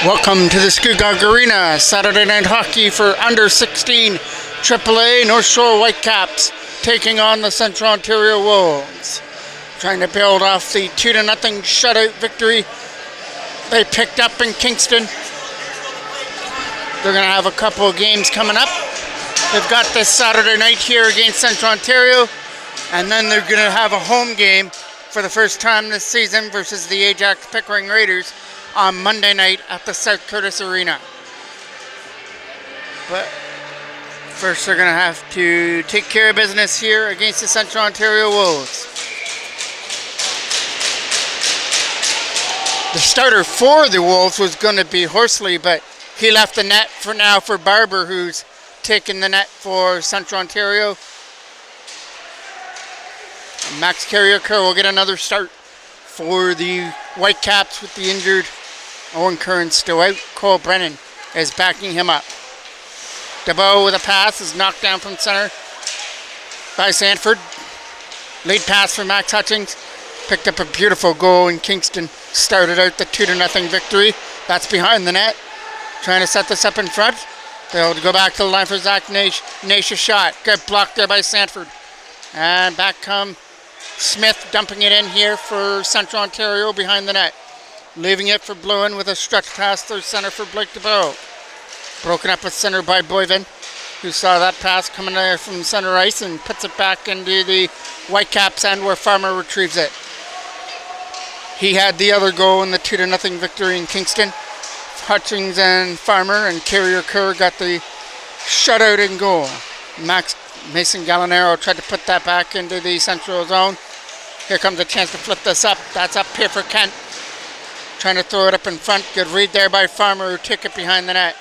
Welcome to the Skugog Arena, Saturday night hockey for under 16 AAA North Shore Whitecaps taking on the Central Ontario Wolves. Trying to build off the 2-0 shutout victory they picked up in Kingston. They're going to have a couple of games coming up. They've got this Saturday night here against Central Ontario, and then they're going to have a home game for the first time this season versus the Ajax Pickering Raiders on Monday night at the South Curtis Arena. But first they're going to have to take care of business here against the Central Ontario Wolves. The starter for the Wolves was going to be Horsley, but he left the net for now for Barber, who's taken the net for Central Ontario. Max Carrier-Kerr will get another start for the Whitecaps with the injured Owen Curran still out. Cole Brennan is backing him up. DeBow with a pass is knocked down from center by Sanford. Lead pass for Max Hutchings. Picked up a beautiful goal in Kingston. Started out the 2-0 victory. That's behind the net. Trying to set this up in front. They'll go back to the line for Zach Naish. Naish a shot. Get blocked there by Sanford. And back come Smith, dumping it in here for Central Ontario behind the net. Leaving it for Bluen with a stretch pass through center for Blake DeBow. Broken up at center by Boyven, who saw that pass coming there from center ice and puts it back into the Whitecaps end where Farmer retrieves it. He had the other goal in the 2-0 victory in Kingston. Hutchings and Farmer and Carrier-Kerr got the shutout in goal. Mason Gallinaro tried to put that back into the central zone. Here comes a chance to flip this up. That's up here for Kent. Trying to throw it up in front. Good read there by Farmer, who took it behind the net.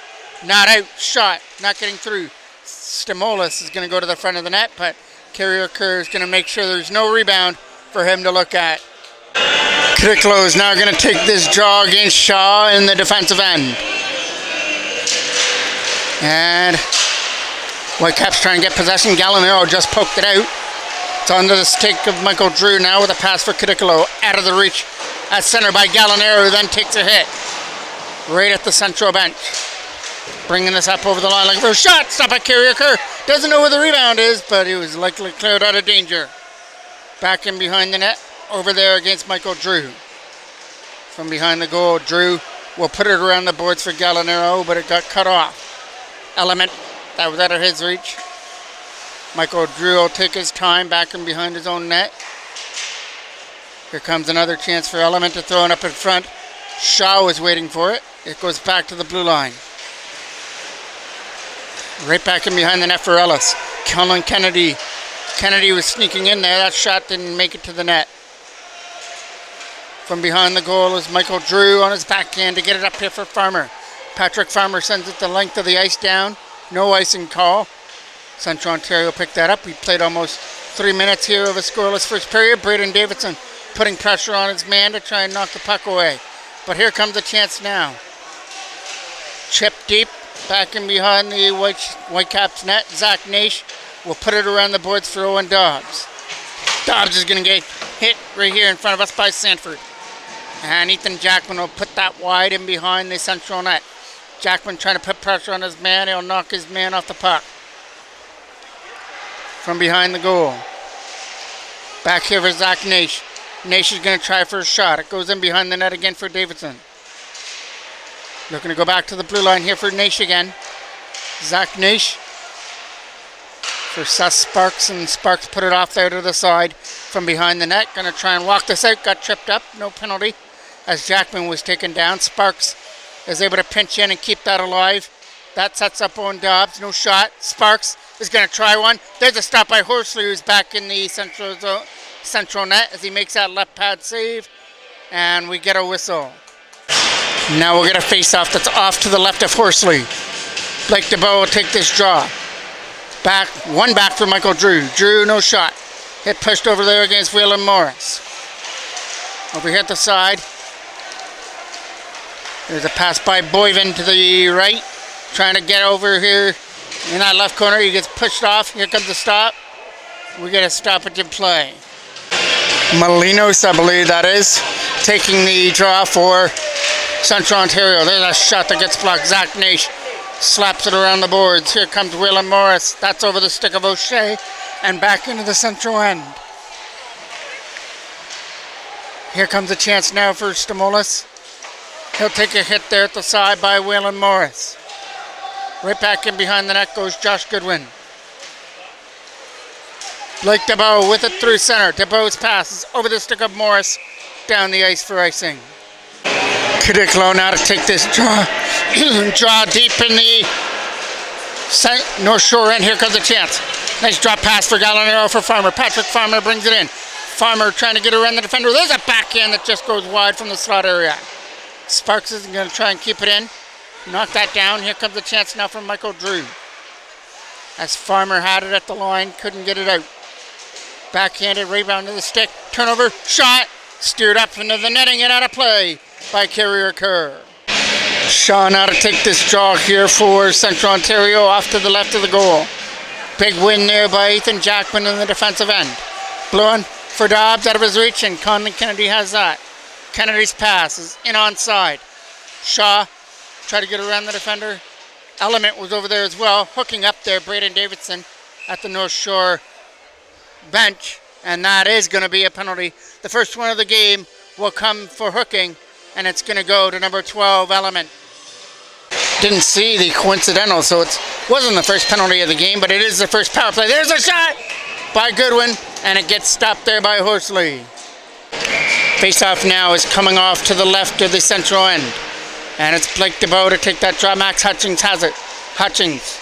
Not out. Shot. Not getting through. Stimolis is going to go to the front of the net, but Carrier-Kerr is going to make sure there's no rebound for him to look at. Cricklow is now going to take this draw against Shaw in the defensive end. And Whitecaps trying to get possession. Gallinaro just poked it out. It's under the stick of Michael Drew now with a pass for Cricklow. Out of the reach at center by Gallinaro, who then takes a hit right at the central bench. Bringing this up over the line like for a shot. Stop by Carrier-Kerr. Doesn't know where the rebound is, but he was likely cleared out of danger. Back in behind the net. Over there against Michael Drew. From behind the goal, Drew will put it around the boards for Gallinaro, but it got cut off. Element, that was out of his reach. Michael Drew will take his time back in behind his own net. Here comes another chance for Element to throw it up in front. Shaw was waiting for it. It goes back to the blue line. Right back in behind the net for Ellis. Colin Kennedy. Kennedy was sneaking in there. That shot didn't make it to the net. From behind the goal is Michael Drew on his backhand to get it up here for Farmer. Patrick Farmer sends it the length of the ice down. No icing call. Central Ontario picked that up. We played almost 3 minutes here of a scoreless first period. Braden Davidson putting pressure on his man to try and knock the puck away. But here comes a chance now. Chip deep. Back in behind the Whitecaps net. Zach Naish will put it around the boards for Owen Dobbs. Dobbs is going to get hit right here in front of us by Sanford. And Ethan Jackman will put that wide in behind the central net. Jackman trying to put pressure on his man. He'll knock his man off the puck. From behind the goal. Back here for Zach Naish. Naish is going to try for a shot. It goes in behind the net again for Davidson. Looking to go back to the blue line here for Naish again. Zach Naish for Seth Sparks, and Sparks put it off there to the side from behind the net. Going to try and walk this out. Got tripped up. No penalty as Jackman was taken down. Sparks is able to pinch in and keep that alive. That sets up Owen Dobbs. No shot. Sparks is going to try one. There's a stop by Horsley, who's back in the central net as he makes that left pad save. And we get a whistle. Now we'll get a face-off that's off to the left of Horsley. Blake DeBow will take this draw. Back for Michael Drew. Drew, no shot. Hit pushed over there against Waylon Morris. Over here at the side. There's a pass by Boyven to the right. Trying to get over here in that left corner. He gets pushed off. Here comes the stop. We get a stoppage in play. Molinos, I believe that is, taking the draw for Central Ontario. There's a shot that gets blocked. Zach Nash slaps it around the boards. Here comes Waylon Morris. That's over the stick of O'Shea and back into the central end. Here comes a chance now for Stamolis. He'll take a hit there at the side by Waylon Morris. Right back in behind the net goes Josh Goodwin. Blake DeBow with it through center. DeBow's pass is over the stick of Morris. Down the ice for icing. Cadiclo now to take this draw. Draw deep in the North Shore end. Here comes a chance. Nice drop pass for Gallinaro for Farmer. Patrick Farmer brings it in. Farmer trying to get around the defender. There's a backhand that just goes wide from the slot area. Sparks is going to try and keep it in. Knock that down. Here comes a chance now from Michael Drew. As Farmer had it at the line, couldn't get it out. Backhanded rebound to the stick. Turnover. Shot. Steered up into the netting and out of play by Carrier Kerr. Shaw now to take this draw here for Central Ontario off to the left of the goal. Big win there by Ethan Jackman in the defensive end. Blowing for Dobbs out of his reach, and Conley Kennedy has that. Kennedy's pass is in onside. Shaw tried to get around the defender. Element was over there as well, hooking up there Braden Davidson at the North Shore bench, and that is going to be a penalty. The first one of the game will come for hooking, and it's going to go to number 12, Element. Didn't see the coincidental, so it wasn't the first penalty of the game, but it is the first power play. There's a shot by Goodwin, and it gets stopped there by Horsley. Face-off now is coming off to the left of the central end, and it's Blake DeBow to take that draw. Max Hutchings has it. Hutchings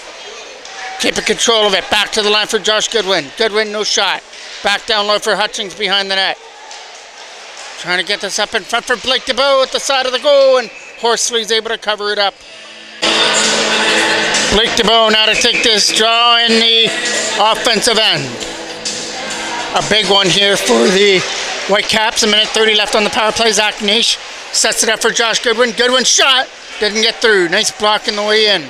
keeping control of it. Back to the line for Josh Goodwin. Goodwin, no shot. Back down low for Hutchings behind the net. Trying to get this up in front for Blake DeBow at the side of the goal, and Horsley's able to cover it up. Blake DeBow now to take this draw in the offensive end. A big one here for the Whitecaps. A minute 30 left on the power play. Zach Nash sets it up for Josh Goodwin. Goodwin shot. Didn't get through. Nice block in the way in.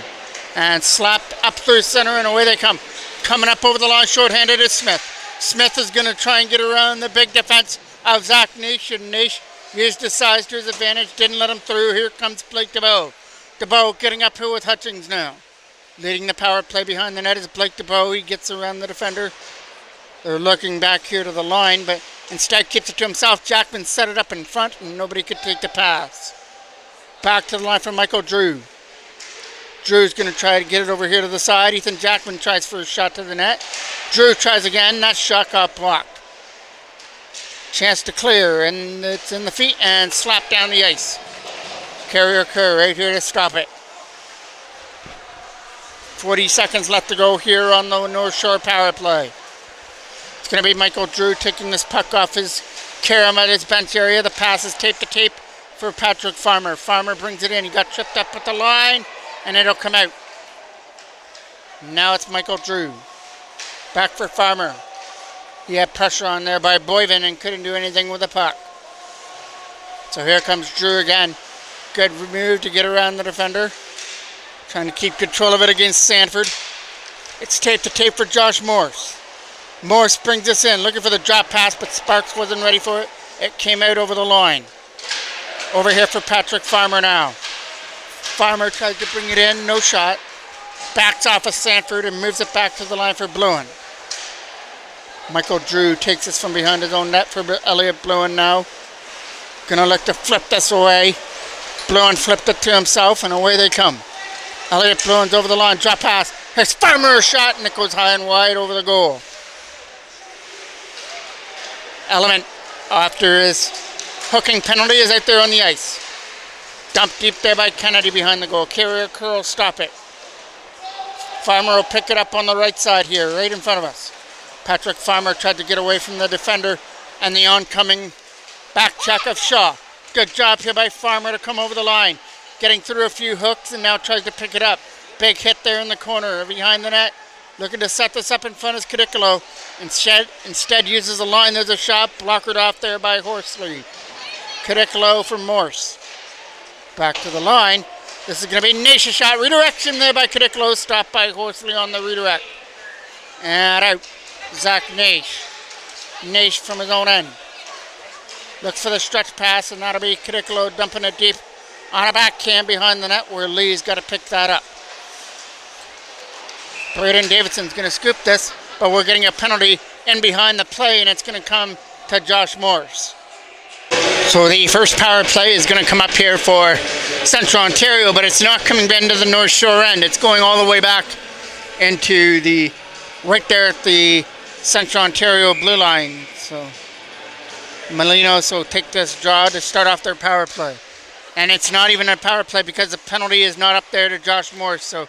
And slapped up through center, and away they come. Coming up over the line, short-handed is Smith. Smith is going to try and get around the big defense of Zach Nash, and Nash used his size to his advantage. Didn't let him through. Here comes Blake DeBow. DeBow getting uphill with Hutchings now. Leading the power play behind the net is Blake DeBow. He gets around the defender. They're looking back here to the line, but instead keeps it to himself. Jackman set it up in front, and nobody could take the pass. Back to the line for Michael Drew. Drew's going to try to get it over here to the side. Ethan Jackman tries for a shot to the net. Drew tries again. That shot got blocked. Chance to clear, and it's in the feet and slapped down the ice. Carrier Kerr right here to stop it. 40 seconds left to go here on the North Shore power play. It's going to be Michael Drew taking this puck off his carom at his bench area. The pass is tape to tape for Patrick Farmer. Farmer brings it in. He got tripped up at the line, and it'll come out. Now it's Michael Drew. Back for Farmer. He had pressure on there by Boyven and couldn't do anything with the puck. So here comes Drew again. Good move to get around the defender. Trying to keep control of it against Sanford. It's tape to tape for Josh Morse. Morse brings this in, looking for the drop pass, but Sparks wasn't ready for it. It came out over the line. Over here for Patrick Farmer now. Farmer tries to bring it in, no shot. Backs off of Sanford and moves it back to the line for Bluin. Michael Drew takes this from behind his own net for Elliot Bluin now. Gonna look to flip this away. Bluin flipped it to himself, and away they come. Elliot Bluin's over the line, drop pass. Here's Farmer, a shot, and it goes high and wide over the goal. Element, after his hooking penalty, is out there on the ice. Dumped deep there by Kennedy behind the goal. Carrier Curl, stop it. Farmer will pick it up on the right side here, right in front of us. Patrick Farmer tried to get away from the defender and the oncoming back check of Shaw. Good job here by Farmer to come over the line. Getting through a few hooks and now tries to pick it up. Big hit there in the corner behind the net. Looking to set this up in front is Cadicolo. Instead uses a line. There's a shot blockered off there by Horsley. Cadicolo for Morse. Back to the line. This is going to be Nash's shot. Redirection there by Cadicolo. Stopped by Horsley on the redirect. And out. Zach Nash. Nash from his own end. Looks for the stretch pass, and that'll be Cadicolo dumping it deep on a backhand behind the net where Lee's got to pick that up. Braden Davidson's going to scoop this, but we're getting a penalty in behind the play, and it's going to come to Josh Morris. So the first power play is going to come up here for Central Ontario, but it's not coming into the North Shore end. It's going all the way back into the, right there at the Central Ontario blue line. So Molinos will take this draw to start off their power play. And it's not even a power play because the penalty is not up there to Josh Morris. So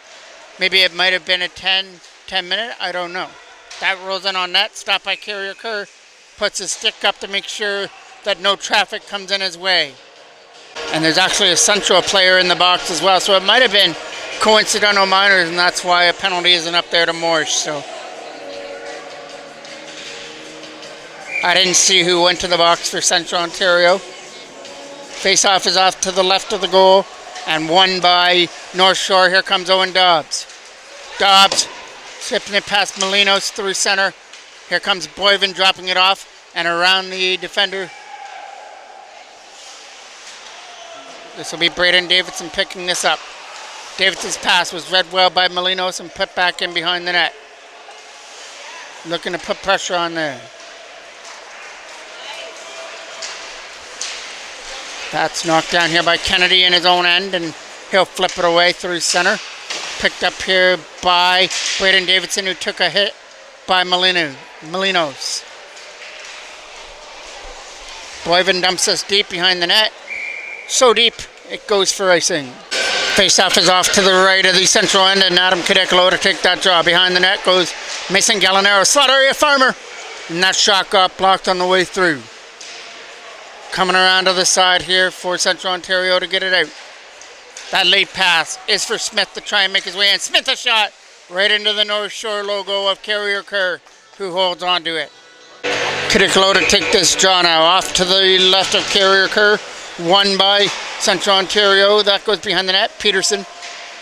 maybe it might have been a 10 minute, I don't know. That rolls in on net, stopped by Carrier Kerr, puts his stick up to make sure that no traffic comes in his way. And there's actually a Central player in the box as well, so it might have been coincidental minors, and that's why a penalty isn't up there to Morris. So I didn't see who went to the box for Central Ontario. Face-off is off to the left of the goal and won by North Shore. Here comes Owen Dobbs. Dobbs flipping it past Molinos through center. Here comes Boyven dropping it off and around the defender. This will be Braden Davidson picking this up. Davidson's pass was read well by Molinos and put back in behind the net. Looking to put pressure on there. That's knocked down here by Kennedy in his own end, and he'll flip it away through center. Picked up here by Braden Davidson, who took a hit by Molinos. Boyven dumps us deep behind the net. So deep, it goes for icing. Face-off is off to the right of the central end, and Adam Cadicolo to take that draw. Behind the net goes Mason Gallinaro. Slot area Farmer. And that shot got blocked on the way through. Coming around to the side here for Central Ontario to get it out. That late pass is for Smith to try and make his way in. Smith a shot right into the North Shore logo of Carrier Kerr, who holds on to it. Cadicolo to take this draw now. Off to the left of Carrier Kerr. Won by Central Ontario. That goes behind the net. Peterson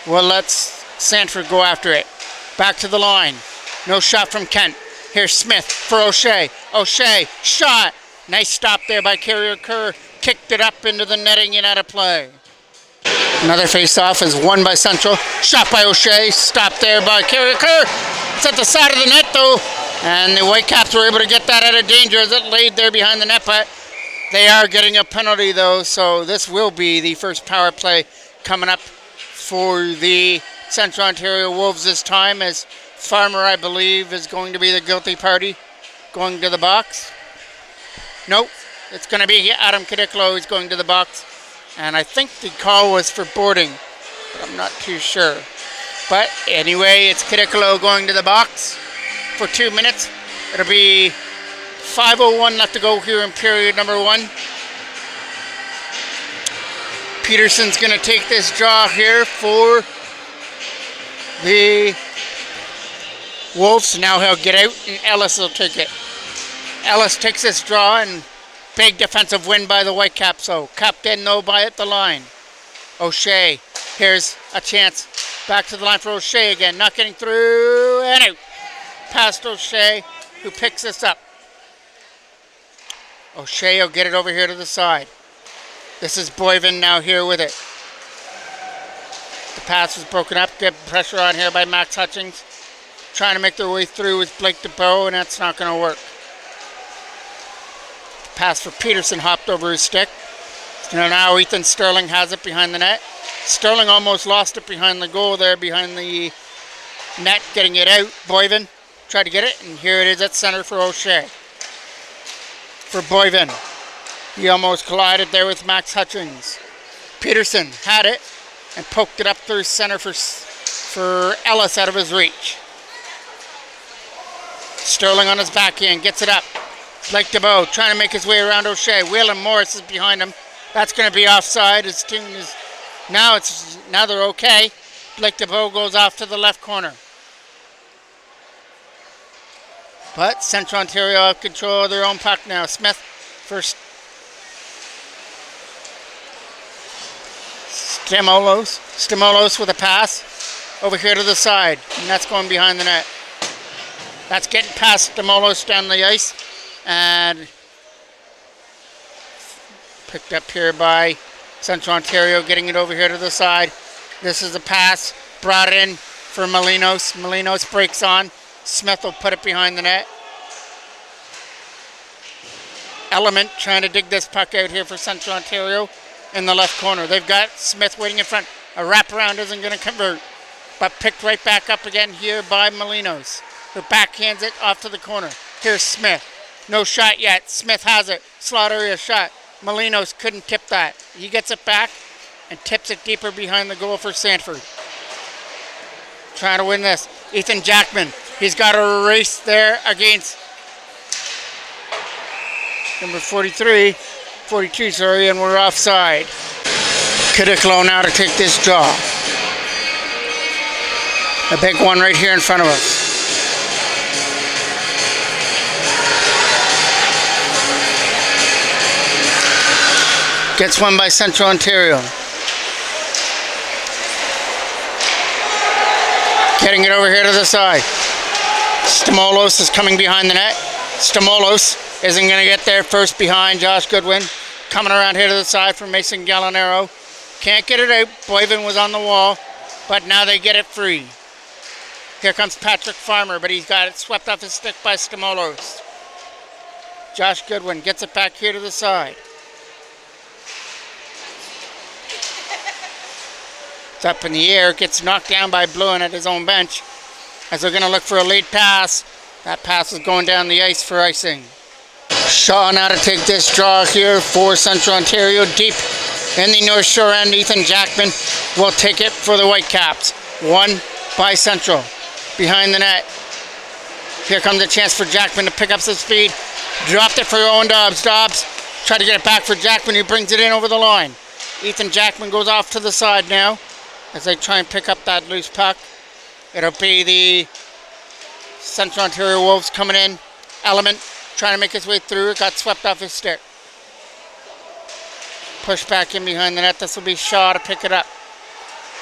will let Sanford go after it. Back to the line. No shot from Kent. Here's Smith for O'Shea. O'Shea, shot. Nice stop there by Carrier Kerr. Kicked it up into the netting and out of play. Another face-off is won by Central. Shot by O'Shea. Stopped there by Carrier Kerr. It's at the side of the net though. And the Whitecaps were able to get that out of danger as it laid there behind the net. But they are getting a penalty though, so this will be the first power play coming up for the Central Ontario Wolves this time, as Farmer, I believe, is going to be the guilty party going to the box. Nope, it's going to be Adam Cadicolo who's going to the box, and I think the call was for boarding, but I'm not too sure. But anyway, it's Cadicolo going to the box for 2 minutes. It'll be 5:01 left to go here in period number 1. Peterson's going to take this draw here for the Wolves. Now he'll get out and Ellis will take it. Ellis takes this draw, and big defensive win by the Whitecaps. So capped in though by at the line. O'Shea, here's a chance. Back to the line for O'Shea again. Not getting through and out. Past O'Shea, who picks this up. O'Shea will get it over here to the side. This is Boyven now here with it. The pass was broken up. Get pressure on here by Max Hutchings. Trying to make their way through with Blake DeBow, and that's not going to work. The pass for Peterson hopped over his stick. So now Ethan Sterling has it behind the net. Sterling almost lost it behind the goal there, behind the net, getting it out. Boyven tried to get it, and here it is at center for O'Shea. For Boyven. He almost collided there with Max Hutchings. Peterson had it and poked it up through center for Ellis out of his reach. Sterling on his backhand gets it up. Blake DeBow trying to make his way around O'Shea. Whelan Morris is behind him. That's going to be offside. His team is now they're okay. Blake DeBow goes off to the left corner. But Central Ontario have control of their own puck now. Smith first. Stimolos with a pass over here to the side. And that's going behind the net. That's getting past Stimolos down the ice. And picked up here by Central Ontario getting it over here to the side. This is the pass. Brought in for Molinos. Molinos breaks on. Smith will put it behind the net. Element trying to dig this puck out here for Central Ontario in the left corner. They've got Smith waiting in front. A wraparound isn't going to convert, but picked right back up again here by Molinos, who backhands it off to the corner. Here's Smith. No shot yet. Smith has it. Slot area shot. Molinos couldn't tip that. He gets it back and tips it deeper behind the goal for Sanford. Trying to win this. Ethan Jackman. He's got a race there against number 42, sorry, and we're offside. Cadiclo now to take this draw. A big one right here in front of us. Gets one by Central Ontario. Getting it over here to the side. Stamolos is coming behind the net. Stamolos isn't going to get there first behind Josh Goodwin. Coming around here to the side from Mason Gallinaro. Can't get it out. Boyven was on the wall, but now they get it free. Here comes Patrick Farmer, but he's got it swept off his stick by Stamolos. Josh Goodwin gets it back here to the side. It's up in the air. Gets knocked down by Bluen at his own bench. As they're going to look for a late pass. That pass is going down the ice for icing. Shaw now to take this draw here for Central Ontario. Deep in the North Shore end. Ethan Jackman will take it for the Whitecaps. One by Central. Behind the net. Here comes a chance for Jackman to pick up some speed. Dropped it for Owen Dobbs. Dobbs tried to get it back for Jackman, who brings it in over the line. Ethan Jackman goes off to the side now as they try and pick up that loose puck. It'll be the Central Ontario Wolves coming in. Element trying to make his way through. It got swept off his stick. Push back in behind the net. This will be Shaw to pick it up.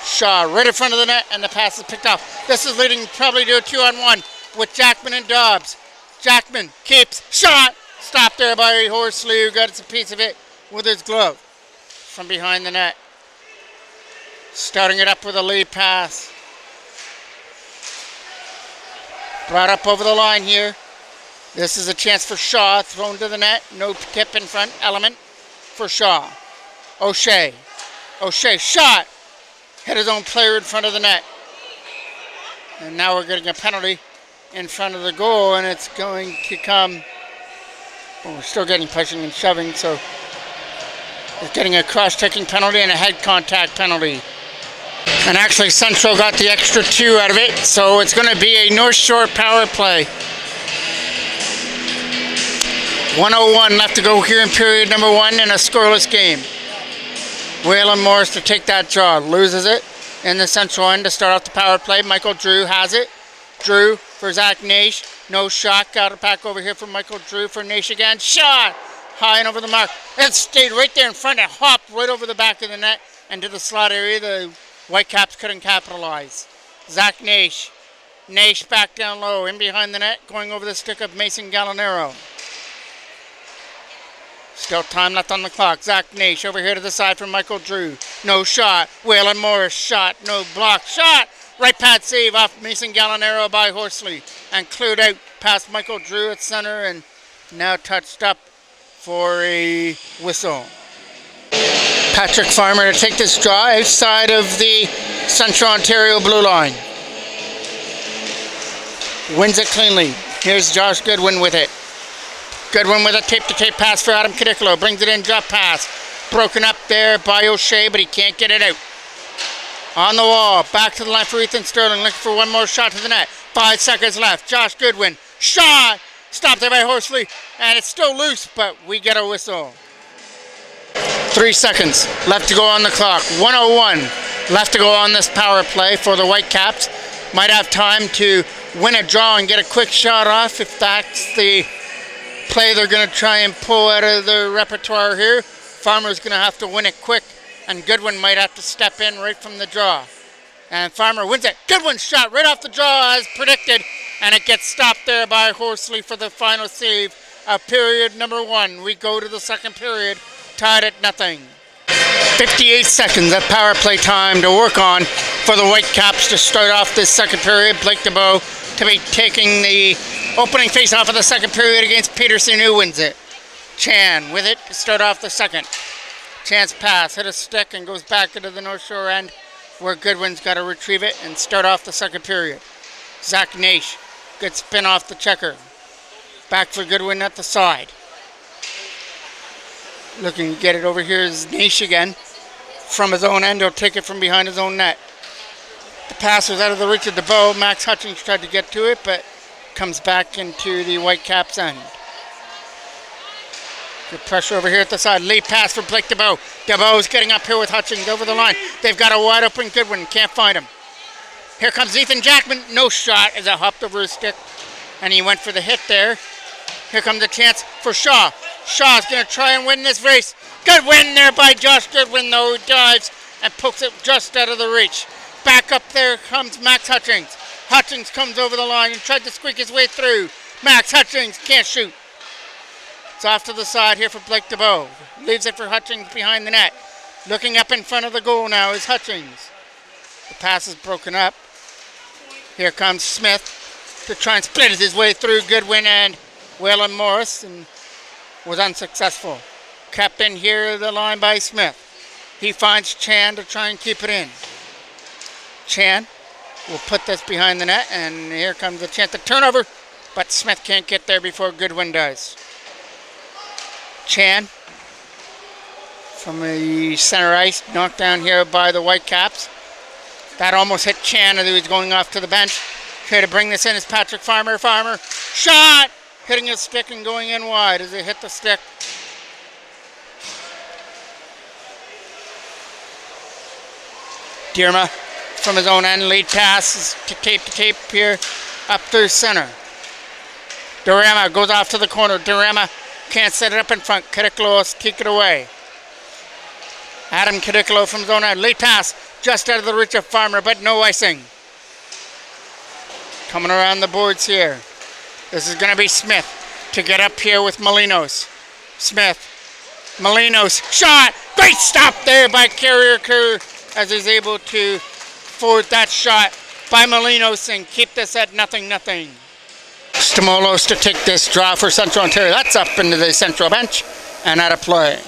Shaw right in front of the net, and the pass is picked off. This is leading probably to a 2-on-1 with Jackman and Dobbs. Jackman keeps. Shot! Stopped there by Horsley, who got a piece of it with his glove from behind the net. Starting it up with a lead pass. Brought up over the line here. This is a chance for Shaw. Thrown to the net. No tip in front. Element for Shaw. O'Shea. O'Shea shot. Hit his own player in front of the net. And now we're getting a penalty in front of the goal, and it's going to come. Well, we're still getting pushing and shoving, so it's getting a cross-checking penalty and a head contact penalty. And actually Central got the extra 2 out of it, so it's going to be a North Shore power play. 1:01 left to go here in period number 1 in a scoreless game. Waylon Morris to take that draw. Loses it in the Central end to start off the power play. Michael Drew has it. Drew for Zach Naish. No shot. Got it back over here for Michael Drew for Naish again. Shot! High and over the mark. It stayed right there in front and hopped right over the back of the net and to the slot area. The Whitecaps couldn't capitalize. Zach Naish. Naish back down low. In behind the net. Going over the stick of Mason Gallinaro. Still time left on the clock. Zach Naish over here to the side from Michael Drew. No shot. Waylon Morris shot. No block. Shot! Right pad save off Mason Gallinaro by Horsley. And cleared out past Michael Drew at center and now touched up for a whistle. Patrick Farmer to take this draw outside of the Central Ontario blue line. Wins it cleanly. Here's Josh Goodwin with it. Goodwin with a tape-to-tape pass for Adam Cadiclo. Brings it in, drop pass. Broken up there by O'Shea, but he can't get it out. On the wall, back to the line for Ethan Sterling. Looking for one more shot to the net. 5 seconds left. Josh Goodwin. Shot! Stopped there by Horsley. And it's still loose, but we get a whistle. 3 seconds left to go on the clock. 1:01 left to go on this power play for the Whitecaps. Might have time to win a draw and get a quick shot off if that's the play they're going to try and pull out of their repertoire here. Farmer's going to have to win it quick, and Goodwin might have to step in right from the draw. And Farmer wins it. Goodwin's shot right off the draw as predicted, and it gets stopped there by Horsley for the final save of period number 1. We go to the second period, tied at 0. 58 seconds of power play time to work on for the Whitecaps to start off this second period. Blake DeBow to be taking the opening face-off of the second period against Peterson, who wins it. Chan with it to start off the second. Chan's pass, hit a stick and goes back into the North Shore end where Goodwin's got to retrieve it and start off the second period. Zach Naish, good spin off the checker. Back for Goodwin at the side. Looking to get it over here is Naish again. From his own end, he'll take it from behind his own net. The pass was out of the reach of DeBow. Max Hutchings tried to get to it, but comes back into the Whitecaps end. Good pressure over here at the side. Lead pass for Blake DeBow. DeBow's getting up here with Hutchings over the line. They've got a wide open Goodwin. Can't find him. Here comes Ethan Jackman. No shot as it hopped over his stick. And he went for the hit there. Here comes a chance for Shaw. Shaw's going to try and win this race. Good win there by Josh Goodwin, though. He dives and pokes it just out of the reach. Back up there comes Max Hutchings. Hutchings comes over the line and tried to squeak his way through. Max Hutchings can't shoot. It's off to the side here for Blake DeBow. Leaves it for Hutchings behind the net. Looking up in front of the goal now is Hutchings. The pass is broken up. Here comes Smith to try and split his way through Goodwin and Waylon Morris, and was unsuccessful. Kept in here the line by Smith. He finds Chan to try and keep it in. Chan will put this behind the net, and here comes the chance to turnover, but Smith can't get there before Goodwin does. Chan from the center ice, knocked down here by the Whitecaps. That almost hit Chan as he was going off to the bench. Here to bring this in is Patrick Farmer. Farmer, shot! Hitting his stick and going in wide as it hit the stick. Dierma from his own end, lead pass to tape here up through center. Durama goes off to the corner. Durama can't set it up in front. Kadiklo will kick it away. Adam Kadiklo from his own end, lead pass just out of the reach of Farmer, but no icing. Coming around the boards here. This is going to be Smith to get up here with Molinos. Smith, Molinos, shot! Great stop there by Carrier Kerr as he's able to forward that shot by Molinos and keep this at 0-0. Stamolos to take this draw for Central Ontario. That's up into the central bench and out of play.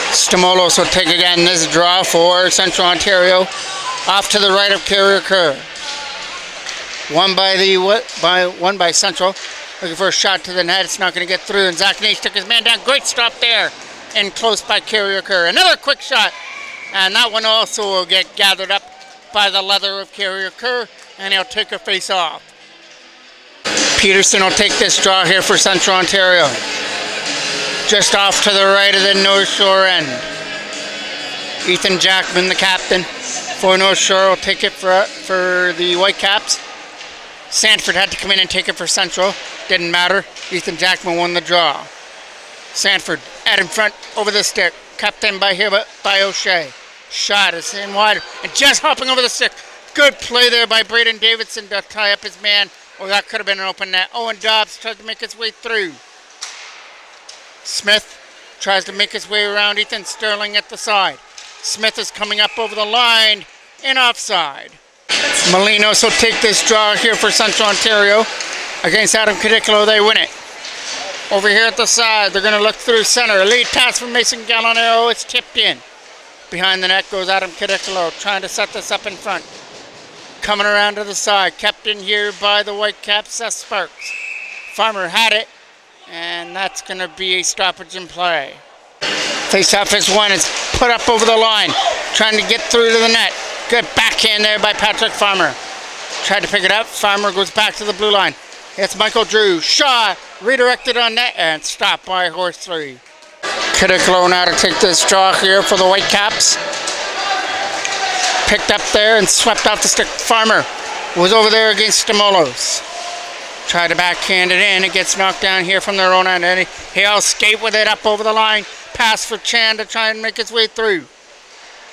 Stamolos will take again this draw for Central Ontario. Off to the right of Carrier Kerr. One by Central. Looking for a shot to the net. It's not going to get through. And Zach Naish took his man down. Great stop there. And close by Carrier Kerr. Another quick shot. And that one also will get gathered up by the leather of Carrier Kerr. And he'll take a face off. Peterson will take this draw here for Central Ontario. Just off to the right of the North Shore end. Ethan Jackman, the captain for North Shore, will take it for the Whitecaps. Sanford had to come in and take it for Central. Didn't matter. Ethan Jackman won the draw. Sanford out in front over the stick. Kept in by here by O'Shea. Shot is in wide and just hopping over the stick. Good play there by Braden Davidson to tie up his man. Or that could have been an open net. Owen Dobbs tried to make his way through. Smith tries to make his way around Ethan Sterling at the side. Smith is coming up over the line in offside. Molinos will take this draw here for Central Ontario against Adam Kadiklo. They win it. Over here at the side, they're going to look through center. Lead pass from Mason Gallinero. It's tipped in. Behind the net goes Adam Kadiklo, trying to set this up in front. Coming around to the side, kept in here by the Whitecaps, Seth Sparks. Farmer had it, and that's going to be a stoppage in play. Face-off is one. It's put up over the line, trying to get through to the net. Good backhand there by Patrick Farmer. Tried to pick it up. Farmer goes back to the blue line. It's Michael Drew. Shaw redirected on net and stopped by Horse 3. Kadiklo now to take this draw here for the Whitecaps. Picked up there and swept off the stick. Farmer was over there against Stamolos. Tried to backhand it in. It gets knocked down here from their own end. And he'll skate with it up over the line. Pass for Chan to try and make his way through.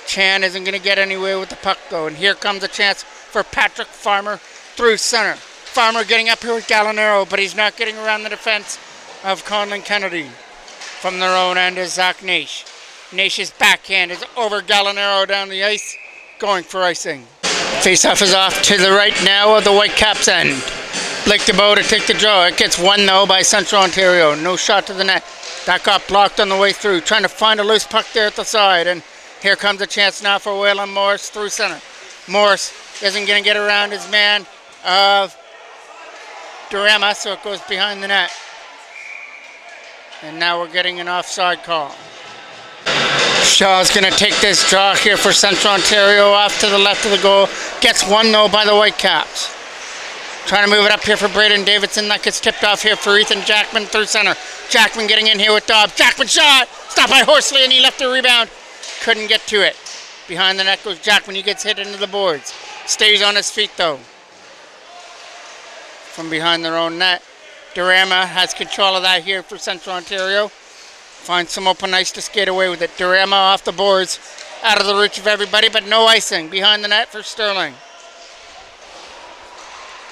Chan isn't going to get anywhere with the puck though. And here comes a chance for Patrick Farmer through center. Farmer getting up here with Gallinero, but he's not getting around the defense of Conlon Kennedy. From their own end is Zach Naish. Naish's backhand is over Gallinaro down the ice, going for icing. Face-off is off to the right now of the Whitecaps end. Blake DeBow to take the draw. It gets won though by Central Ontario. No shot to the net. That got blocked on the way through. Trying to find a loose puck there at the side. And here comes a chance now for Waylon Morris through center. Morris isn't going to get around his man of Durama, so it goes behind the net. And now we're getting an offside call. Shaw's going to take this draw here for Central Ontario off to the left of the goal. Gets won though by the Whitecaps. Trying to move it up here for Braden Davidson. That gets tipped off here for Ethan Jackman through center. Jackman getting in here with Dobbs. Jackman shot! Stopped by Horsley and he left the rebound. Couldn't get to it. Behind the net goes Jackman. He gets hit into the boards. Stays on his feet though. From behind their own net. Durama has control of that here for Central Ontario. Finds some open ice to skate away with it. Durama off the boards. Out of the reach of everybody, but no icing. Behind the net for Sterling.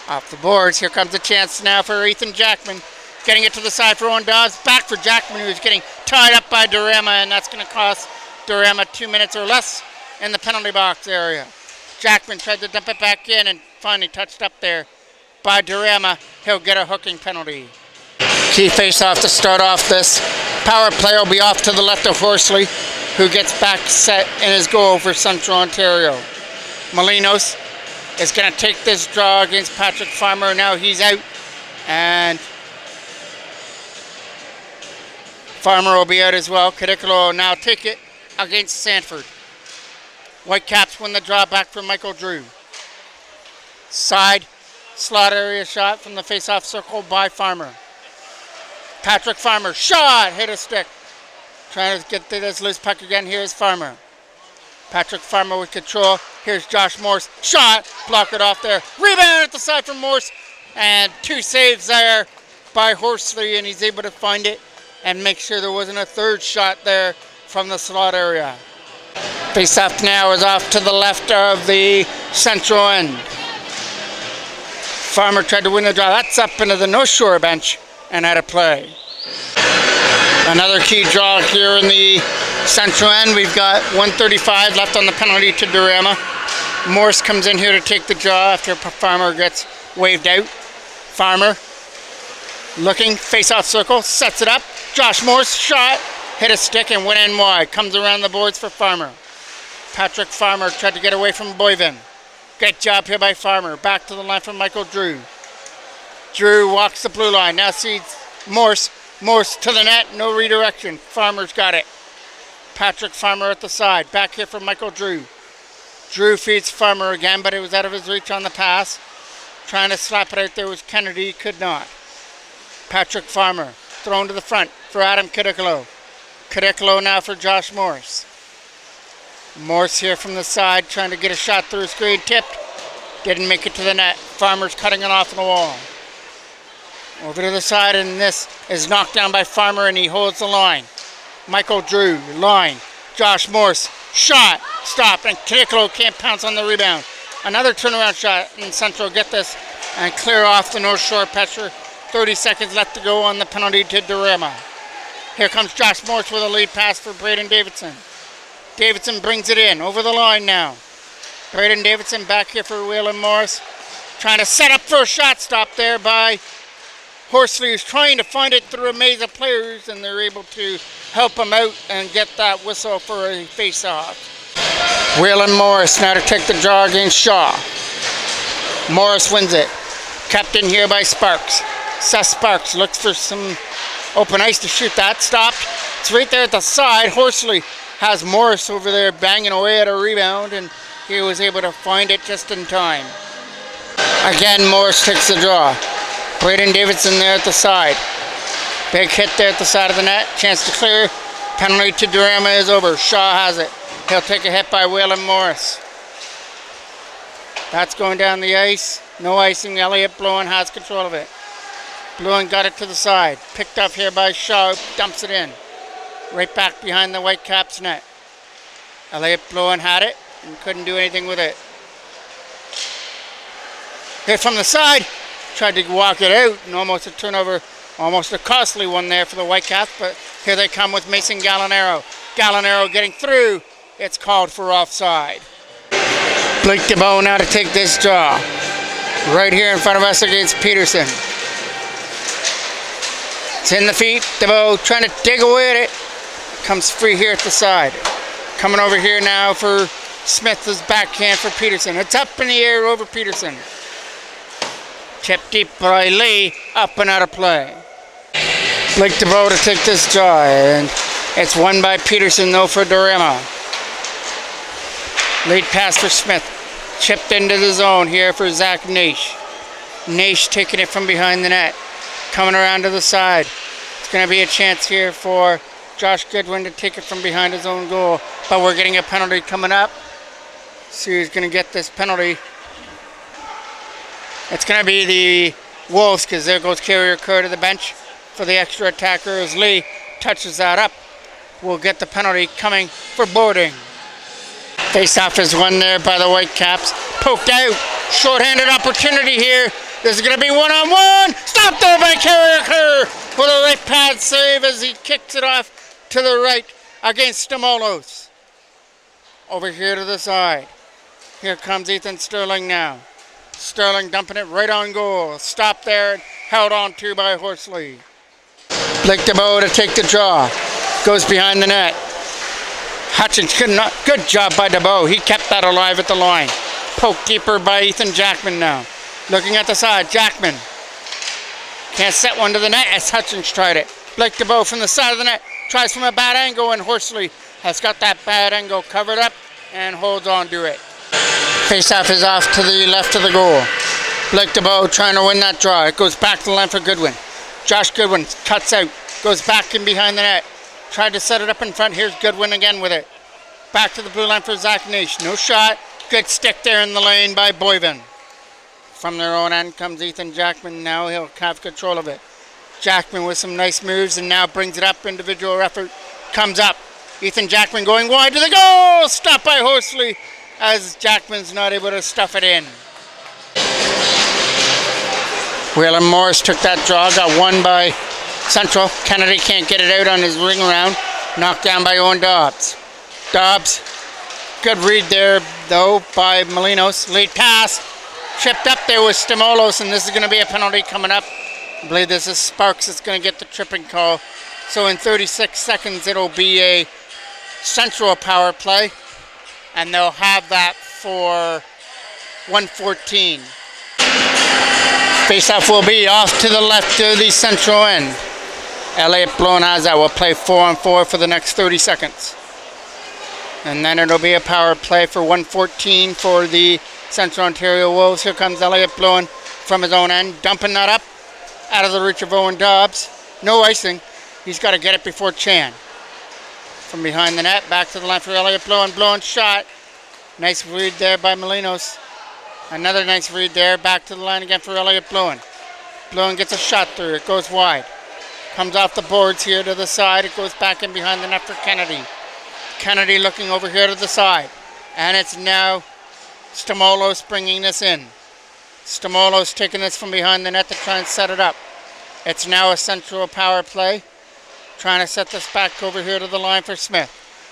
Off the boards, here comes a chance now for Ethan Jackman. Getting it to the side for Owen Dobbs. Back for Jackman, who is getting tied up by Durama, and that's going to cost Durama 2 minutes or less in the penalty box area. Jackman tried to dump it back in and finally touched up there by Durama. He'll get a hooking penalty. Key face-off to start off this. Power play will be off to the left of Horsley, who gets back set in his goal for Central Ontario. Molinos is going to take this draw against Patrick Farmer. Now he's out, and Farmer will be out as well. Cadicolo will now take it against Sanford. Whitecaps win the draw back from Michael Drew. Side slot area shot from the face-off circle by Farmer. Patrick Farmer, shot, hit a stick. Trying to get to this loose puck again. Here's Farmer. Patrick Farmer with control. Here's Josh Morse. Shot. Block it off there. Rebound at the side from Morse. And 2 saves there by Horsley. And he's able to find it and make sure there wasn't a third shot there from the slot area. Face-off now is off to the left of the central end. Farmer tried to win the draw. That's up into the North Shore bench and out of play. Another key draw here in the central end. We've got 1:35 left on the penalty to Durama. Morse comes in here to take the draw after Farmer gets waved out. Farmer looking, face-off circle, sets it up. Josh Morse, shot, hit a stick and went in wide. Comes around the boards for Farmer. Patrick Farmer tried to get away from Boyvin. Great job here by Farmer. Back to the line from Michael Drew. Drew walks the blue line. Now sees Morse. Morse to the net, no redirection. Farmer's got it. Patrick Farmer at the side. Back here from Michael Drew. Drew feeds Farmer again, but it was out of his reach on the pass. Trying to slap it out there was Kennedy, could not. Patrick Farmer thrown to the front for Adam Cadicolo. Cadicolo now for Josh Morse. Morse here from the side, trying to get a shot through his screen. Tipped. Didn't make it to the net. Farmer's cutting it off the wall. Over to the side, and this is knocked down by Farmer, and he holds the line. Michael Drew, line. Josh Morse, shot, stop, and Cadicolo can't pounce on the rebound. Another turnaround shot in Central, get this, and clear off the North Shore pressure. 30 seconds left to go on the penalty to Durama. Here comes Josh Morse with a lead pass for Braden Davidson. Davidson brings it in, over the line now. Braden Davidson back here for Waylon Morris. Trying to set up for a shot stop there by Horsley, who's trying to find it through a maze of players, and they're able to help him out and get that whistle for a face-off. Waylon Morris now to take the draw against Shaw. Morris wins it. Kept in here by Sparks. Seth Sparks looks for some open ice to shoot that. Stopped. It's right there at the side. Horsley has Morris over there banging away at a rebound, and he was able to find it just in time. Again, Morris takes the draw. Braden Davidson there at the side. Big hit there at the side of the net. Chance to clear. Penalty to Durama is over. Shaw has it. He'll take a hit by Waylon Morris. That's going down the ice. No icing. Elliot Bluin has control of it. Bluin got it to the side. Picked up here by Shaw. Dumps it in. Right back behind the Whitecaps net. Elliot Bluin had it and couldn't do anything with it. Hit from the side. Tried to walk it out and almost a turnover Almost a costly one there for the Whitecaps, but here they come with Mason Gallinaro. Gallinaro getting through. It's called for offside. Blake DeBow now to take this draw. Right here in front of us against Peterson. It's in the feet. DeBow trying to dig away at it. Comes free here at the side. Coming over here now for Smith's backhand for Peterson. It's up in the air over Peterson. Chip deep by Lee. Up and out of play. Blake DeBow to take this draw. And it's won by Peterson though for Durama. Lead pass for Smith. Chipped into the zone here for Zach Naish. Naish taking it from behind the net. Coming around to the side. It's going to be a chance here for Josh Goodwin to take it from behind his own goal. But we're getting a penalty coming up. See who's going to get this penalty. It's going to be the Wolves, because there goes Carrier Kerr to the bench for the extra attacker as Lee touches that up. We'll get the penalty coming for boarding. Face-off is won there by the Whitecaps. Poked out. Short-handed opportunity here. This is going to be one-on-one. Stopped there by Carrier Kerr with a right pad save as he kicks it off to the right against Stamolos. Over here to the side. Here comes Ethan Sterling now. Sterling dumping it right on goal. Stopped there and held on to by Horsley. Blake DeBow to take the draw. Goes behind the net. Hutchins, good job by DeBow. He kept that alive at the line. Poked deeper by Ethan Jackman now. Looking at the side, Jackman. Can't set one to the net as Hutchins tried it. Blake DeBow from the side of the net. Tries from a bad angle and Horsley has got that bad angle covered up and holds on to it. Face-off is off to the left of the goal. Blake DeBow trying to win that draw. It goes back to the line for Goodwin. Josh Goodwin cuts out. Goes back in behind the net. Tried to set it up in front. Here's Goodwin again with it. Back to the blue line for Zach Naish. No shot. Good stick there in the lane by Boyven. From their own end comes Ethan Jackman. Now he'll have control of it. Jackman with some nice moves and now brings it up. Individual effort comes up. Ethan Jackman going wide to the goal. Stopped by Horsley as Jackman's not able to stuff it in. Whelan Morris took that draw. Got won by Central. Kennedy can't get it out on his ring around. Knocked down by Owen Dobbs. Dobbs. Good read there, though, by Molinos. Lead pass. Tripped up there with Stamolos, and this is going to be a penalty coming up. I believe this is Sparks that's going to get the tripping call. So in 36 seconds, it'll be a Central power play, and they'll have that for 1:14. Face-off will be off to the left of the Central end. Elliot Blown has that. Will play 4-on-4 for the next 30 seconds. And then it'll be a power play for 1:14 for the Central Ontario Wolves. Here comes Elliot Blown from his own end, dumping that up out of the reach of Owen Dobbs. No icing. He's got to get it before Chan. From behind the net, back to the line for Elliot Blown. Blown shot. Nice read there by Molinos. Another nice read there. Back to the line again for Elliot Blown. Blown gets a shot through. It goes wide. Comes off the boards here to the side. It goes back in behind the net for Kennedy. Kennedy looking over here to the side. And it's now Stamolos bringing this in. Stamolos taking this from behind the net to try and set it up. It's now a Central power play. Trying to set this back over here to the line for Smith.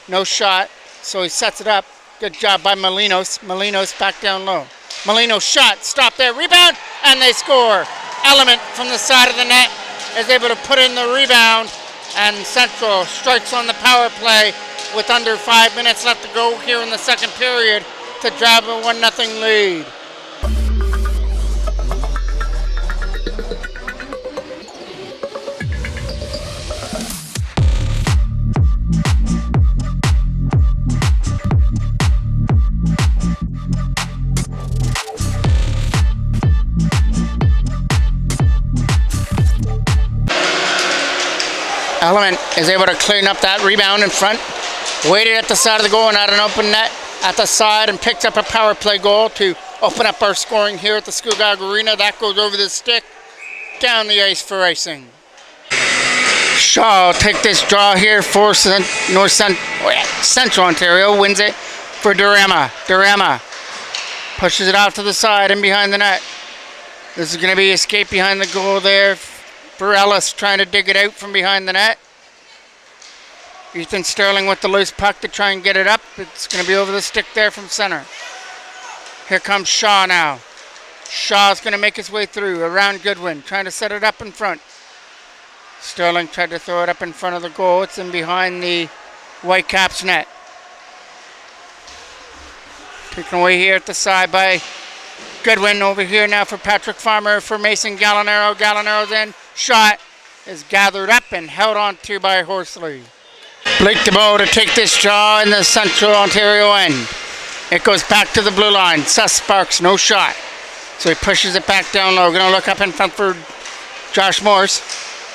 No shot, so he sets it up. Good job by Molinos. Molinos back down low. Molinos shot, stop there, rebound, and they score. Element from the side of the net is able to put in the rebound, and Central strikes on the power play with under 5 minutes left to go here in the second period to grab a 1-0 lead. Element is able to clean up that rebound in front. Waited at the side of the goal and had an open net at the side and picked up a power play goal to open up our scoring here at the Skoogog Arena. That goes over the stick, down the ice for icing. Shaw will take this draw here for Central Ontario. Wins it for Durama. Durama pushes it off to the side and behind the net. This is going to be escape behind the goal there for Ellis trying to dig it out from behind the net. Ethan Sterling with the loose puck to try and get it up. It's going to be over the stick there from center. Here comes Shaw now. Shaw's going to make his way through around Goodwin, trying to set it up in front. Sterling tried to throw it up in front of the goal. It's in behind the Whitecaps net. Taken away here at the side by Goodwin. Over here now for Patrick Farmer, for Mason Gallinaro. Gallinaro's in. Shot is gathered up and held on to by Horsley. Blake DeBow to take this draw in the Central Ontario end. It goes back to the blue line. Seth Sparks, no shot. So he pushes it back down low. Going to look up in front for Josh Morse.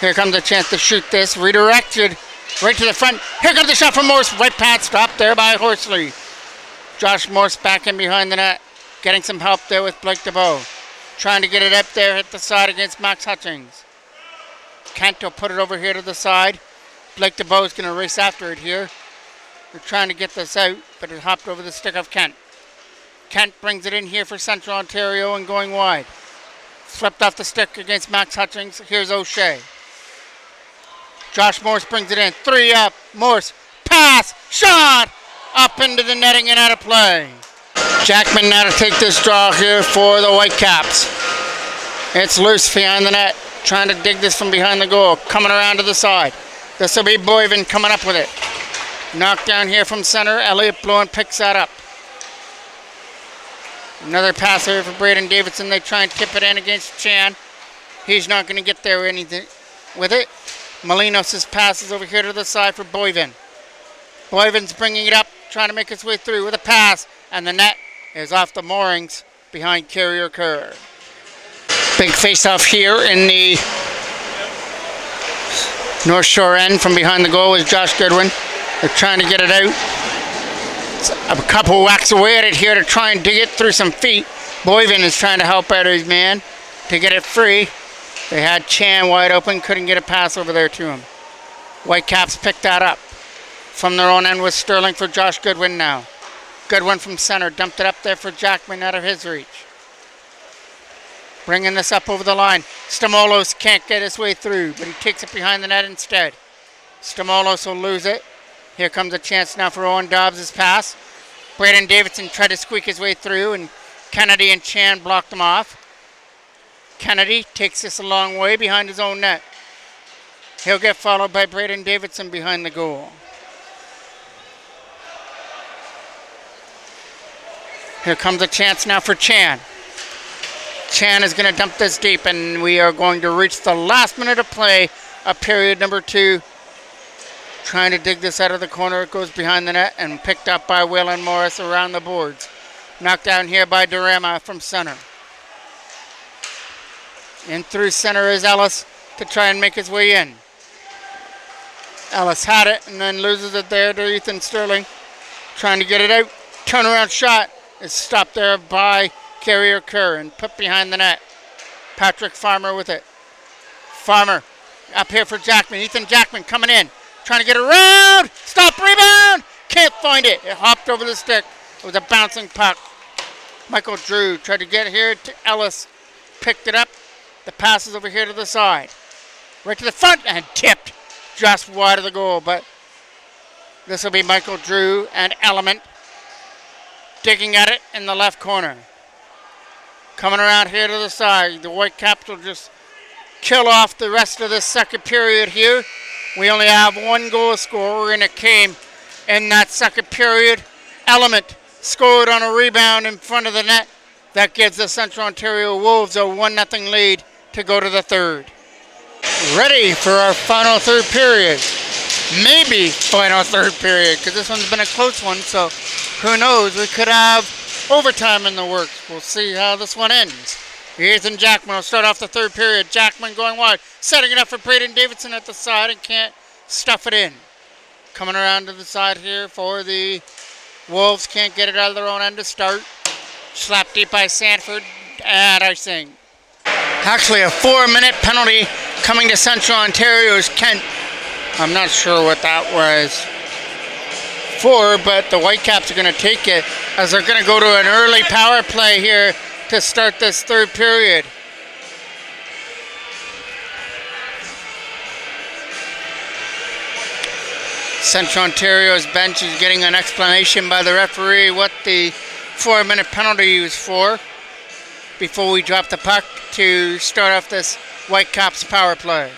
Here comes a chance to shoot this. Redirected right to the front. Here comes the shot from Morse. Right pad stopped there by Horsley. Josh Morse back in behind the net. Getting some help there with Blake DeBow. Trying to get it up there at the side against Max Hutchings. Kent will put it over here to the side. Blake DeBow is going to race after it here. They're trying to get this out, but it hopped over the stick of Kent. Kent brings it in here for Central Ontario and going wide. Flipped off the stick against Max Hutchings. Here's O'Shea. Josh Morse brings it in. 3 up. Morse. Pass. Shot. Up into the netting and out of play. Jackman now to take this draw here for the Whitecaps. It's loose behind the net. Trying to dig this from behind the goal. Coming around to the side. This will be Boyven coming up with it. Knocked down here from center. Elliot Bloin picks that up. Another pass here for Braden Davidson. They try and tip it in against Chan. He's not going to get there with it. Molinos' pass is over here to the side for Boyven. Boyven's bringing it up, trying to make his way through with a pass. And the net is off the moorings behind Carrier Kerr. Big face-off here in the North Shore end from behind the goal is Josh Goodwin. They're trying to get it out. It's a couple whacks away at it here to try and dig it through some feet. Boyven is trying to help out his man to get it free. They had Chan wide open, couldn't get a pass over there to him. Whitecaps picked that up. From their own end with Sterling for Josh Goodwin now. Goodwin from center, dumped it up there for Jackman out of his reach. Bringing this up over the line. Stamolos can't get his way through, but he takes it behind the net instead. Stamolos will lose it. Here comes a chance now for Owen Dobbs' pass. Braden Davidson tried to squeak his way through, and Kennedy and Chan blocked him off. Kennedy takes this a long way behind his own net. He'll get followed by Braden Davidson behind the goal. Here comes a chance now for Chan. Chan is going to dump this deep, and we are going to reach the last minute of play of period number 2. Trying to dig this out of the corner. It goes behind the net and picked up by Waylon Morris around the boards. Knocked down here by Durama from center. In through center is Ellis to try and make his way in. Ellis had it and then loses it there to Ethan Sterling. Trying to get it out. Turnaround shot is stopped there by Carrier Kerr and put behind the net. Patrick Farmer with it. Farmer up here for Jackman. Ethan Jackman coming in. Trying to get around. Stop, rebound. Can't find it. It hopped over the stick. It was a bouncing puck. Michael Drew tried to get here to Ellis. Picked it up. The pass is over here to the side. Right to the front and tipped just wide of the goal. But this will be Michael Drew and Element digging at it in the left corner. Coming around here to the side. The Whitecaps will just kill off the rest of the second period here. We only have one goal scorer, and it came in that second period. Element scored on a rebound in front of the net. That gives the Central Ontario Wolves a 1-0 lead to go to the third. Ready for our final third period. Maybe final third period, because this one's been a close one, so who knows? We could have overtime in the works. We'll see how this one ends. Ethan Jackman will start off the third period. Jackman going wide, setting it up for Braden Davidson at the side and can't stuff it in. Coming around to the side here for the Wolves. Can't get it out of their own end to start. Slapped deep by Sanford and icing. Actually a 4-minute penalty coming to Central Ontario's Kent. I'm not sure what that was for, but the Whitecaps are going to take it as they're going to go to an early power play here to start this third period. Central Ontario's bench is getting an explanation by the referee what the 4-minute penalty was for before we drop the puck to start off this Whitecaps power play.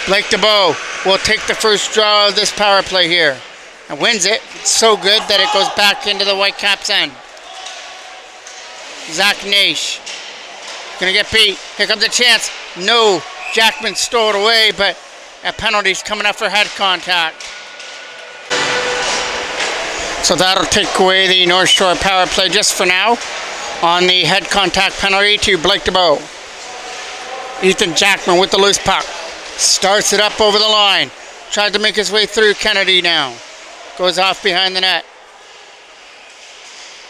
Blake DeBow will take the first draw of this power play here and wins it. It's so good that it goes back into the Whitecaps end. Zach Nash gonna get beat. Here comes a chance. No, Jackman stole it away, but a penalty's coming up for head contact. So that'll take away the North Shore power play just for now on the head contact penalty to Blake DeBow. Ethan Jackman with the loose puck. Starts it up over the line. Tried to make his way through Kennedy now. Goes off behind the net.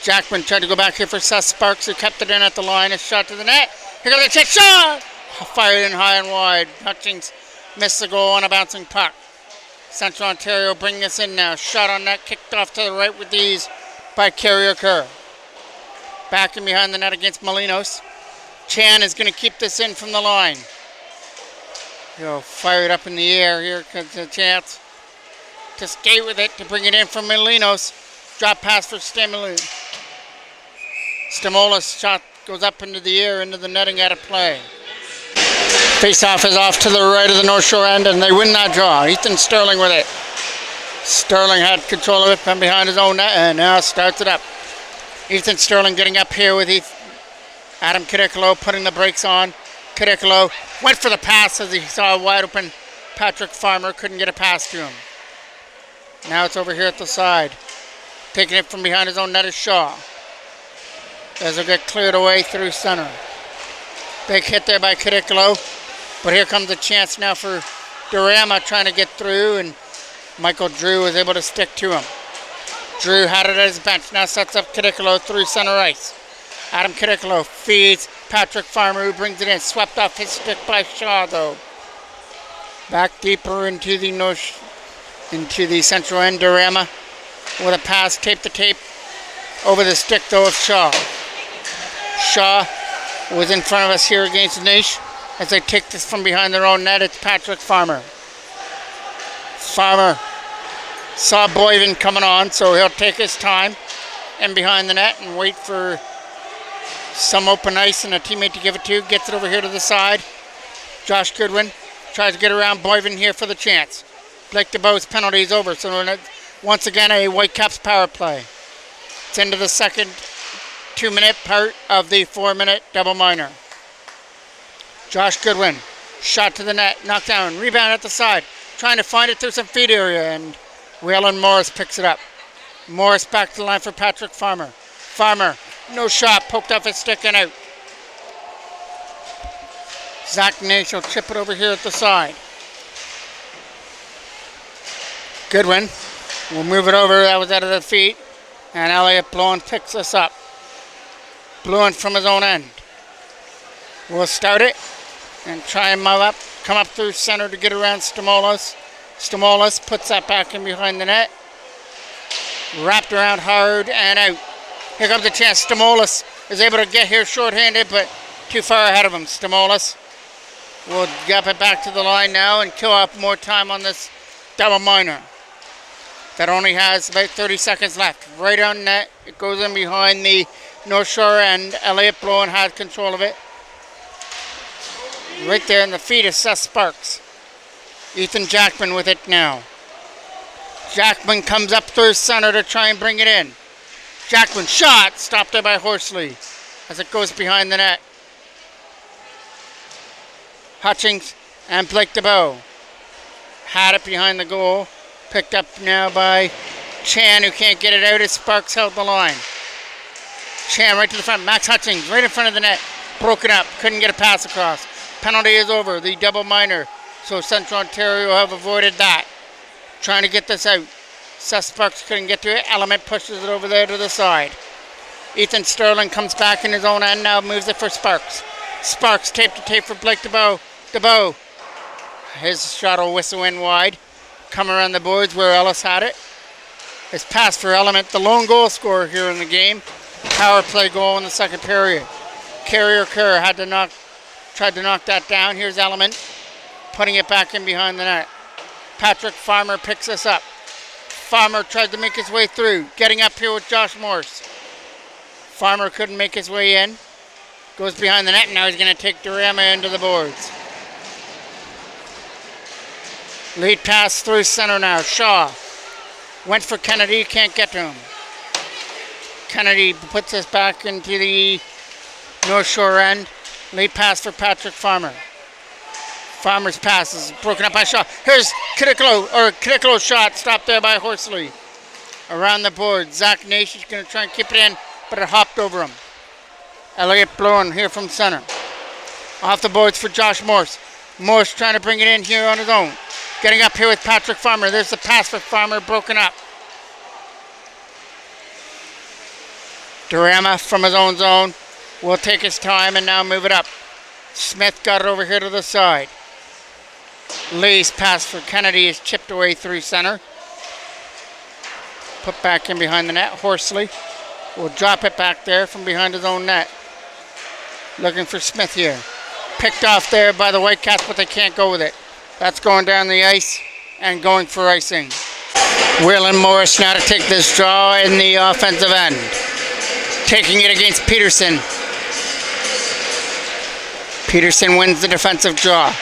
Jackman tried to go back here for Seth Sparks, who kept it in at the line. A shot to the net. Here comes a check shot! Fired in high and wide. Hutchings missed the goal on a bouncing puck. Central Ontario bringing us in now. Shot on net, kicked off to the right with ease by Carrier Kerr. Back in behind the net against Molinos. Chan is going to keep this in from the line. He'll fire it up in the air. Here comes a chance to skate with it, to bring it in from Molinos. Drop pass for Stimulus. Stimola's shot goes up into the air, into the netting out of play. Face-off is off to the right of the North Shore end, and they win that draw. Ethan Sterling with it. Sterling had control of it from behind his own net, and now starts it up. Ethan Sterling getting up here with Adam Cadicolo putting the brakes on. Cadicolo went for the pass as he saw a wide open Patrick Farmer. Couldn't get a pass to him. Now it's over here at the side. Taking it from behind his own net is Shaw. As it get cleared away through center. Big hit there by Cadicolo. But here comes a chance now for Durama trying to get through, and Michael Drew was able to stick to him. Drew had it at his bench. Now sets up Cadicolo through center ice. Adam Cadicolo feeds Patrick Farmer, who brings it in. Swept off his stick by Shaw, though. Back deeper into the central end. Durama with a pass, tape to tape, over the stick, though, of Shaw. Shaw was in front of us here against Nish. As they take this from behind their own net, it's Patrick Farmer. Farmer saw Boyven coming on, so he'll take his time and behind the net and wait for some open ice and a teammate to give it to. Gets it over here to the side. Josh Goodwin tries to get around Boyven here for the chance. Blake DeBow's penalty is over, so once again a Whitecaps power play. It's into the second 2-minute part of the 4-minute double minor. Josh Goodwin, shot to the net, knocked down, rebound at the side, trying to find it through some feed area, and Waylon Morris picks it up. Morris back to the line for Patrick Farmer. Farmer, no shot, poked off his stick and out. Zach Nash will chip it over here at the side. Goodwin will move it over, that was out of the feet, and Elliot Blowen picks this up. Blowen from his own end. We'll start it and try and come up through center to get around Stamolis. Stamolis puts that back in behind the net. Wrapped around hard and out. Here comes a chance. Stamolis is able to get here short-handed, but too far ahead of him. Stamolis will get it back to the line now and kill up more time on this double minor. That only has about 30 seconds left. Right on net. It goes in behind the North Shore end. Elliot Blowen had control of it. Right there in the feet is Seth Sparks. Ethan Jackman with it now. Jackman comes up through center to try and bring it in. Jackman shot, stopped there by Horsley as it goes behind the net. Hutchings and Blake DeBow had it behind the goal. Picked up now by Chan, who can't get it out as Sparks held the line. Chan right to the front. Max Hutchings right in front of the net. Broken up. Couldn't get a pass across. Penalty is over. The double minor. So Central Ontario have avoided that. Trying to get this out. Seth Sparks couldn't get to it. Element pushes it over there to the side. Ethan Sterling comes back in his own end now. Moves it for Sparks. Sparks tape to tape for Blake DeBow. DeBow. His shot will whistle in wide. Come around the boards where Ellis had it. His pass for Element, the lone goal scorer here in the game. Power play goal in the second period. Carrier Kerr tried to knock that down. Here's Element putting it back in behind the net. Patrick Farmer picks us up. Farmer tried to make his way through, getting up here with Josh Morse. Farmer couldn't make his way in. Goes behind the net, and now he's going to take Durama into the boards. Lead pass through center now. Shaw went for Kennedy, can't get to him. Kennedy puts us back into the North Shore end. Lead pass for Patrick Farmer. Farmer's pass is broken up by Shaw. Here's Kidicolo's shot, stopped there by Horsley. Around the board, Zach Nash is going to try and keep it in, but it hopped over him. Elliot Blowen here from center. Off the boards for Josh Morse. Morse trying to bring it in here on his own. Getting up here with Patrick Farmer. There's the pass for Farmer, broken up. Durama from his own zone will take his time and now move it up. Smith got it over here to the side. Lee's pass for Kennedy is chipped away through center. Put back in behind the net. Horsley will drop it back there from behind his own net. Looking for Smith here. Picked off there by the Whitecaps, but they can't go with it. That's going down the ice and going for icing. Waylon Morris now to take this draw in the offensive end. Taking it against Peterson. Peterson wins the defensive draw.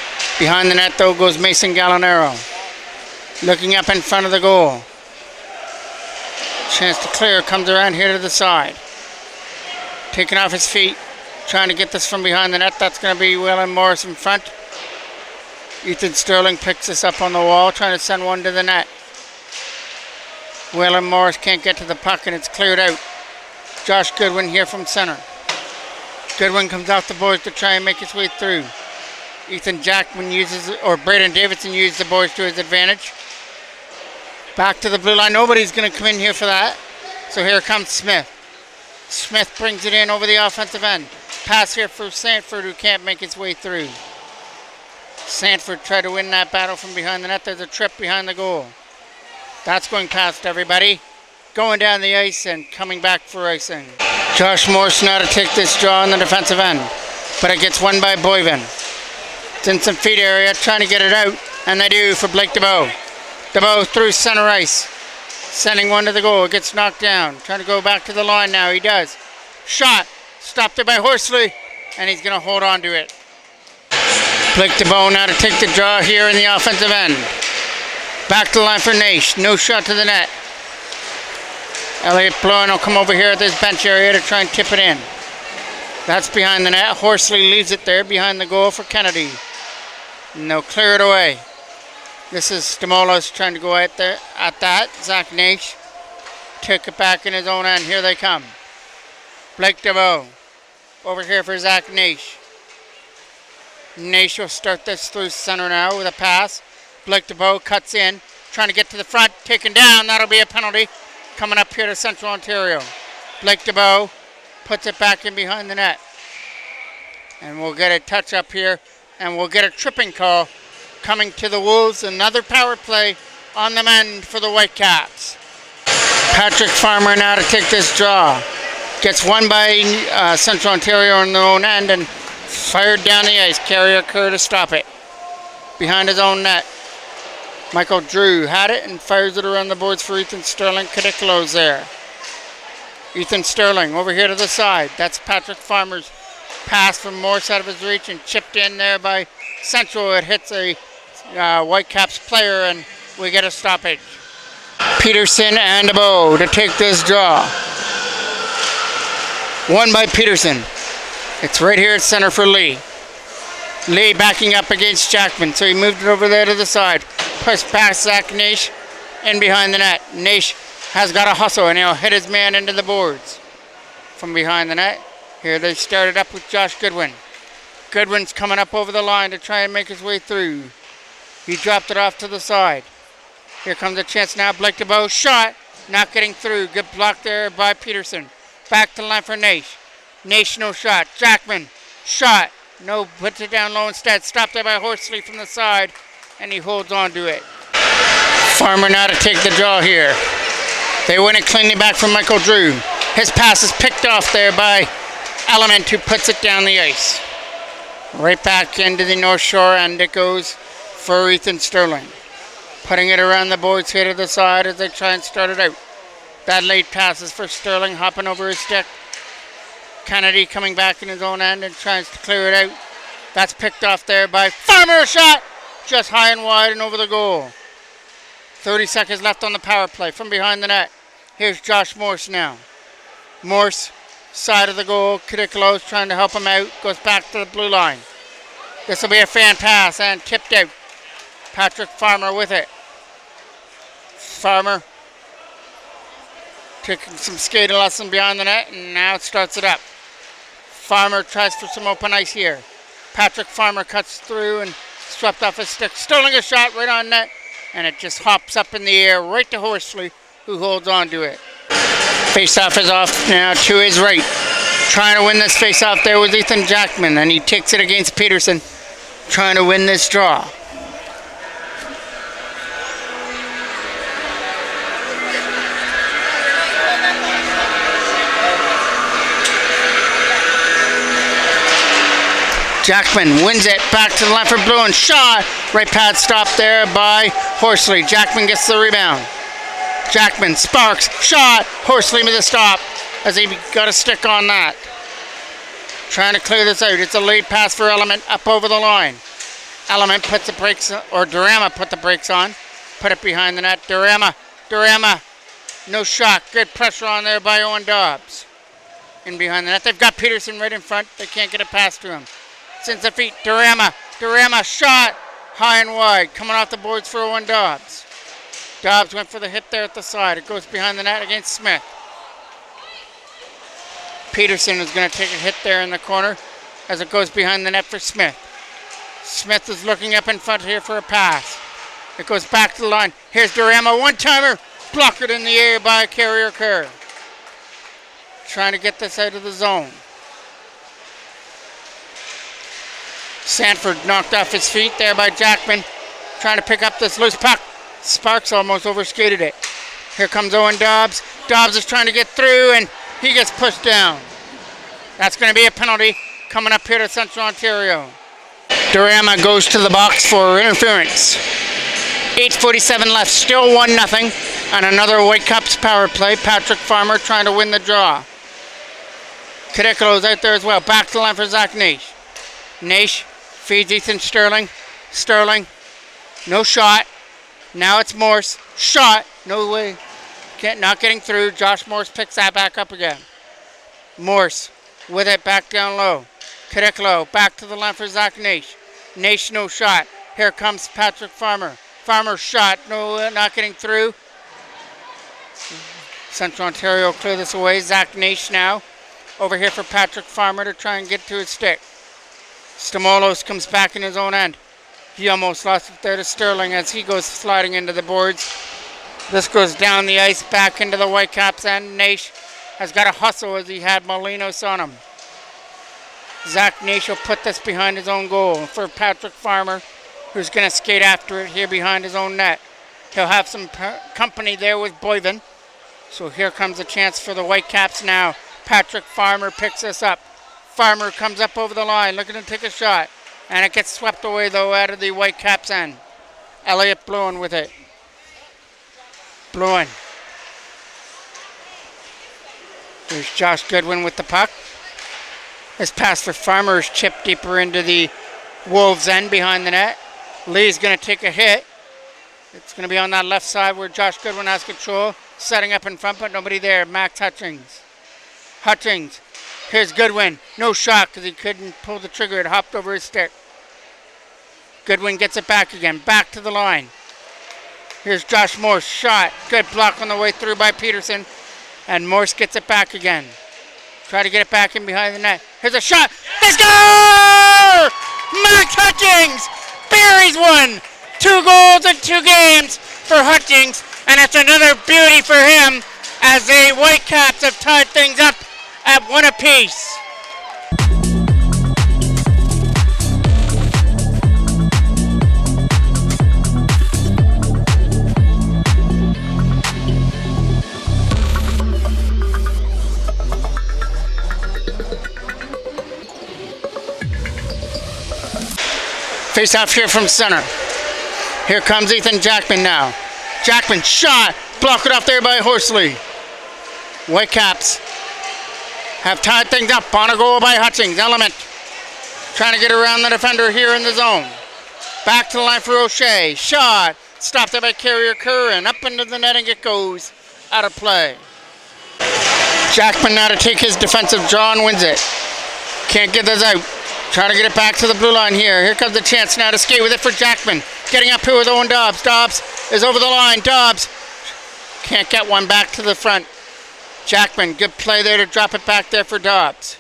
Behind the net, though, goes Mason Gallinaro. Looking up in front of the goal. Chance to clear, comes around here to the side. Taking off his feet, trying to get this from behind the net. That's going to be Waylon Morris in front. Ethan Sterling picks this up on the wall, trying to send one to the net. Waylon Morris can't get to the puck, and it's cleared out. Josh Goodwin here from center. Goodwin comes off the boards to try and make his way through. Ethan Jackman Braden Davidson uses the boards to his advantage. Back to the blue line. Nobody's going to come in here for that. So here comes Smith. Smith brings it in over the offensive end. Pass here for Sanford, who can't make his way through. Sanford tried to win that battle from behind the net. There's a trip behind the goal. That's going past everybody. Going down the ice and coming back for icing. Josh Morse now to take this draw on the defensive end. But it gets won by Boyven. It's in some feet area, trying to get it out. And they do for Blake DeBow. DeBow through center ice. Sending one to the goal. It gets knocked down. Trying to go back to the line now. He does. Shot. Stopped there by Horsley. And he's going to hold on to it. Blake DeBow now to take the draw here in the offensive end. Back to the line for Nash. No shot to the net. Elliot Blowen will come over here at this bench area to try and tip it in. That's behind the net. Horsley leaves it there behind the goal for Kennedy. And they'll clear it away. This is Stamolos trying to go out there at that. Zach Nash took it back in his own end. Here they come. Blake DeBow over here for Zach Nash. Nash will start this through center now with a pass. Blake DeBow cuts in, trying to get to the front, taken down. That'll be a penalty. Coming up here to Central Ontario. Blake DeBow puts it back in behind the net. And we'll get a touch up here, and we'll get a tripping call coming to the Wolves. Another power play on the mend for the Whitecaps. Patrick Farmer now to take this draw. Gets won by Central Ontario on their own end and fired down the ice. Carrier Kerr to stop it. Behind his own net. Michael Drew had it and fires it around the boards for Ethan Sterling. Cadicolo's there. Ethan Sterling over here to the side. That's Patrick Farmer's pass from Morse out of his reach and chipped in there by Central. It hits a Whitecaps player and we get a stoppage. Peterson and DeBow to take this draw. Won by Peterson. It's right here at center for Lee. Lee backing up against Jackman, so he moved it over there to the side. Pushed past Zach Nash in behind the net. Nash has got a hustle and he'll hit his man into the boards from behind the net. Here they started up with Josh Goodwin. Goodwin's coming up over the line to try and make his way through. He dropped it off to the side. Here comes a chance now. Blake DeBow shot, not getting through. Good block there by Peterson. Back to the line for Nash. Nash no shot. Jackman shot. No, puts it down low instead. Stopped there by Horsley from the side, and he holds on to it. Farmer now to take the draw here. They win it cleanly back from Michael Drew. His pass is picked off there by Element who puts it down the ice. Right back into the North Shore, and it goes for Ethan Sterling. Putting it around the boards here to the side as they try and start it out. Bad late passes for Sterling, hopping over his stick. Kennedy coming back in his own end and tries to clear it out. That's picked off there by Farmer. Shot just high and wide and over the goal. 30 seconds left on the power play from behind the net. Here's Josh Morse now. Morse, side of the goal. Cadicolo's trying to help him out. Goes back to the blue line. This will be a fan pass and tipped out. Patrick Farmer with it. Farmer taking some skating lesson behind the net, and now it starts it up. Farmer tries for some open ice here. Patrick Farmer cuts through and swept off his stick. Sterling a shot right on net, and it just hops up in the air right to Horsley, who holds on to it. Face-off is off now to his right. Trying to win this face-off there was Ethan Jackman, and he takes it against Peterson, trying to win this draw. Jackman wins it back to the left for Blue and shot. Right pad stop there by Horsley. Jackman gets the rebound. Jackman sparks, shot. Horsley with a stop as he got a stick on that. Trying to clear this out. It's a late pass for Element up over the line. Element puts the brakes, or Durama put the brakes on. Put it behind the net. Durama, no shot. Good pressure on there by Owen Dobbs. In behind the net. They've got Peterson right in front. They can't get a pass to him. Since the feet, Durama shot high and wide, coming off the boards for Owen Dobbs. Dobbs went for the hit there at the side. It goes behind the net against Smith. Peterson is going to take a hit there in the corner as it goes behind the net for Smith. Smith is looking up in front here for a pass. It goes back to the line. Here's Durama, one-timer, blocked in the air by Carrier Kerr. Trying to get this out of the zone. Sanford knocked off his feet there by Jackman, trying to pick up this loose puck. Sparks almost overskated it. Here comes Owen Dobbs. Dobbs is trying to get through, and he gets pushed down. That's going to be a penalty coming up here to Central Ontario. Durama goes to the box for interference. 8:47 left, still 1-0 on another Whitecaps power play. Patrick Farmer trying to win the draw. Cadicolo's out there as well. Back to the line for Zach Naish. Naish feeds Ethan Sterling. Sterling, no shot. Now it's Morse. Shot, no way. Not getting through. Josh Morse picks that back up again. Morse with it back down low. Cadicolo back to the line for Zach Naish. Naish, no shot. Here comes Patrick Farmer. Farmer shot, no, not getting through. Central Ontario clear this away. Zach Naish now over here for Patrick Farmer to try and get to his stick. Stamolos comes back in his own end. He almost lost it there to Sterling as he goes sliding into the boards. This goes down the ice back into the Whitecaps end. Naish has got a hustle as he had Molinos on him. Zach Naish will put this behind his own goal for Patrick Farmer, who's going to skate after it here behind his own net. He'll have some company there with Boyven. So here comes a chance for the Whitecaps now. Patrick Farmer picks this up. Farmer comes up over the line, looking to take a shot. And it gets swept away, though, out of the Whitecaps end. Elliot Bluen with it. Bluen. There's Josh Goodwin with the puck. His pass for Farmer is chipped deeper into the Wolves' end behind the net. Lee's going to take a hit. It's going to be on that left side where Josh Goodwin has control. Setting up in front, but nobody there. Max Hutchings. Hutchings. Here's Goodwin. No shot because he couldn't pull the trigger. It hopped over his stick. Goodwin gets it back again. Back to the line. Here's Josh Morse. Shot. Good block on the way through by Peterson. And Morse gets it back again. Try to get it back in behind the net. Here's a shot. Let's go! Max Hutchings buries one. 2 goals in 2 games for Hutchings. And it's another beauty for him as the Whitecaps have tied things up at 1 apiece. Face off here from center. Here comes Ethan Jackman now. Jackman shot. Blocked it off there by Horsley. Whitecaps have tied things up on a goal by Hutchings. Element trying to get around the defender here in the zone. Back to the line for O'Shea. Shot. Stopped there by Carrier Kerr and up into the netting it goes. Out of play. Jackman now to take his defensive draw and wins it. Can't get this out. Trying to get it back to the blue line here. Here comes the chance now to skate with it for Jackman. Getting up here with Owen Dobbs. Dobbs is over the line. Dobbs can't get one back to the front. Jackman, good play there to drop it back there for Dobbs.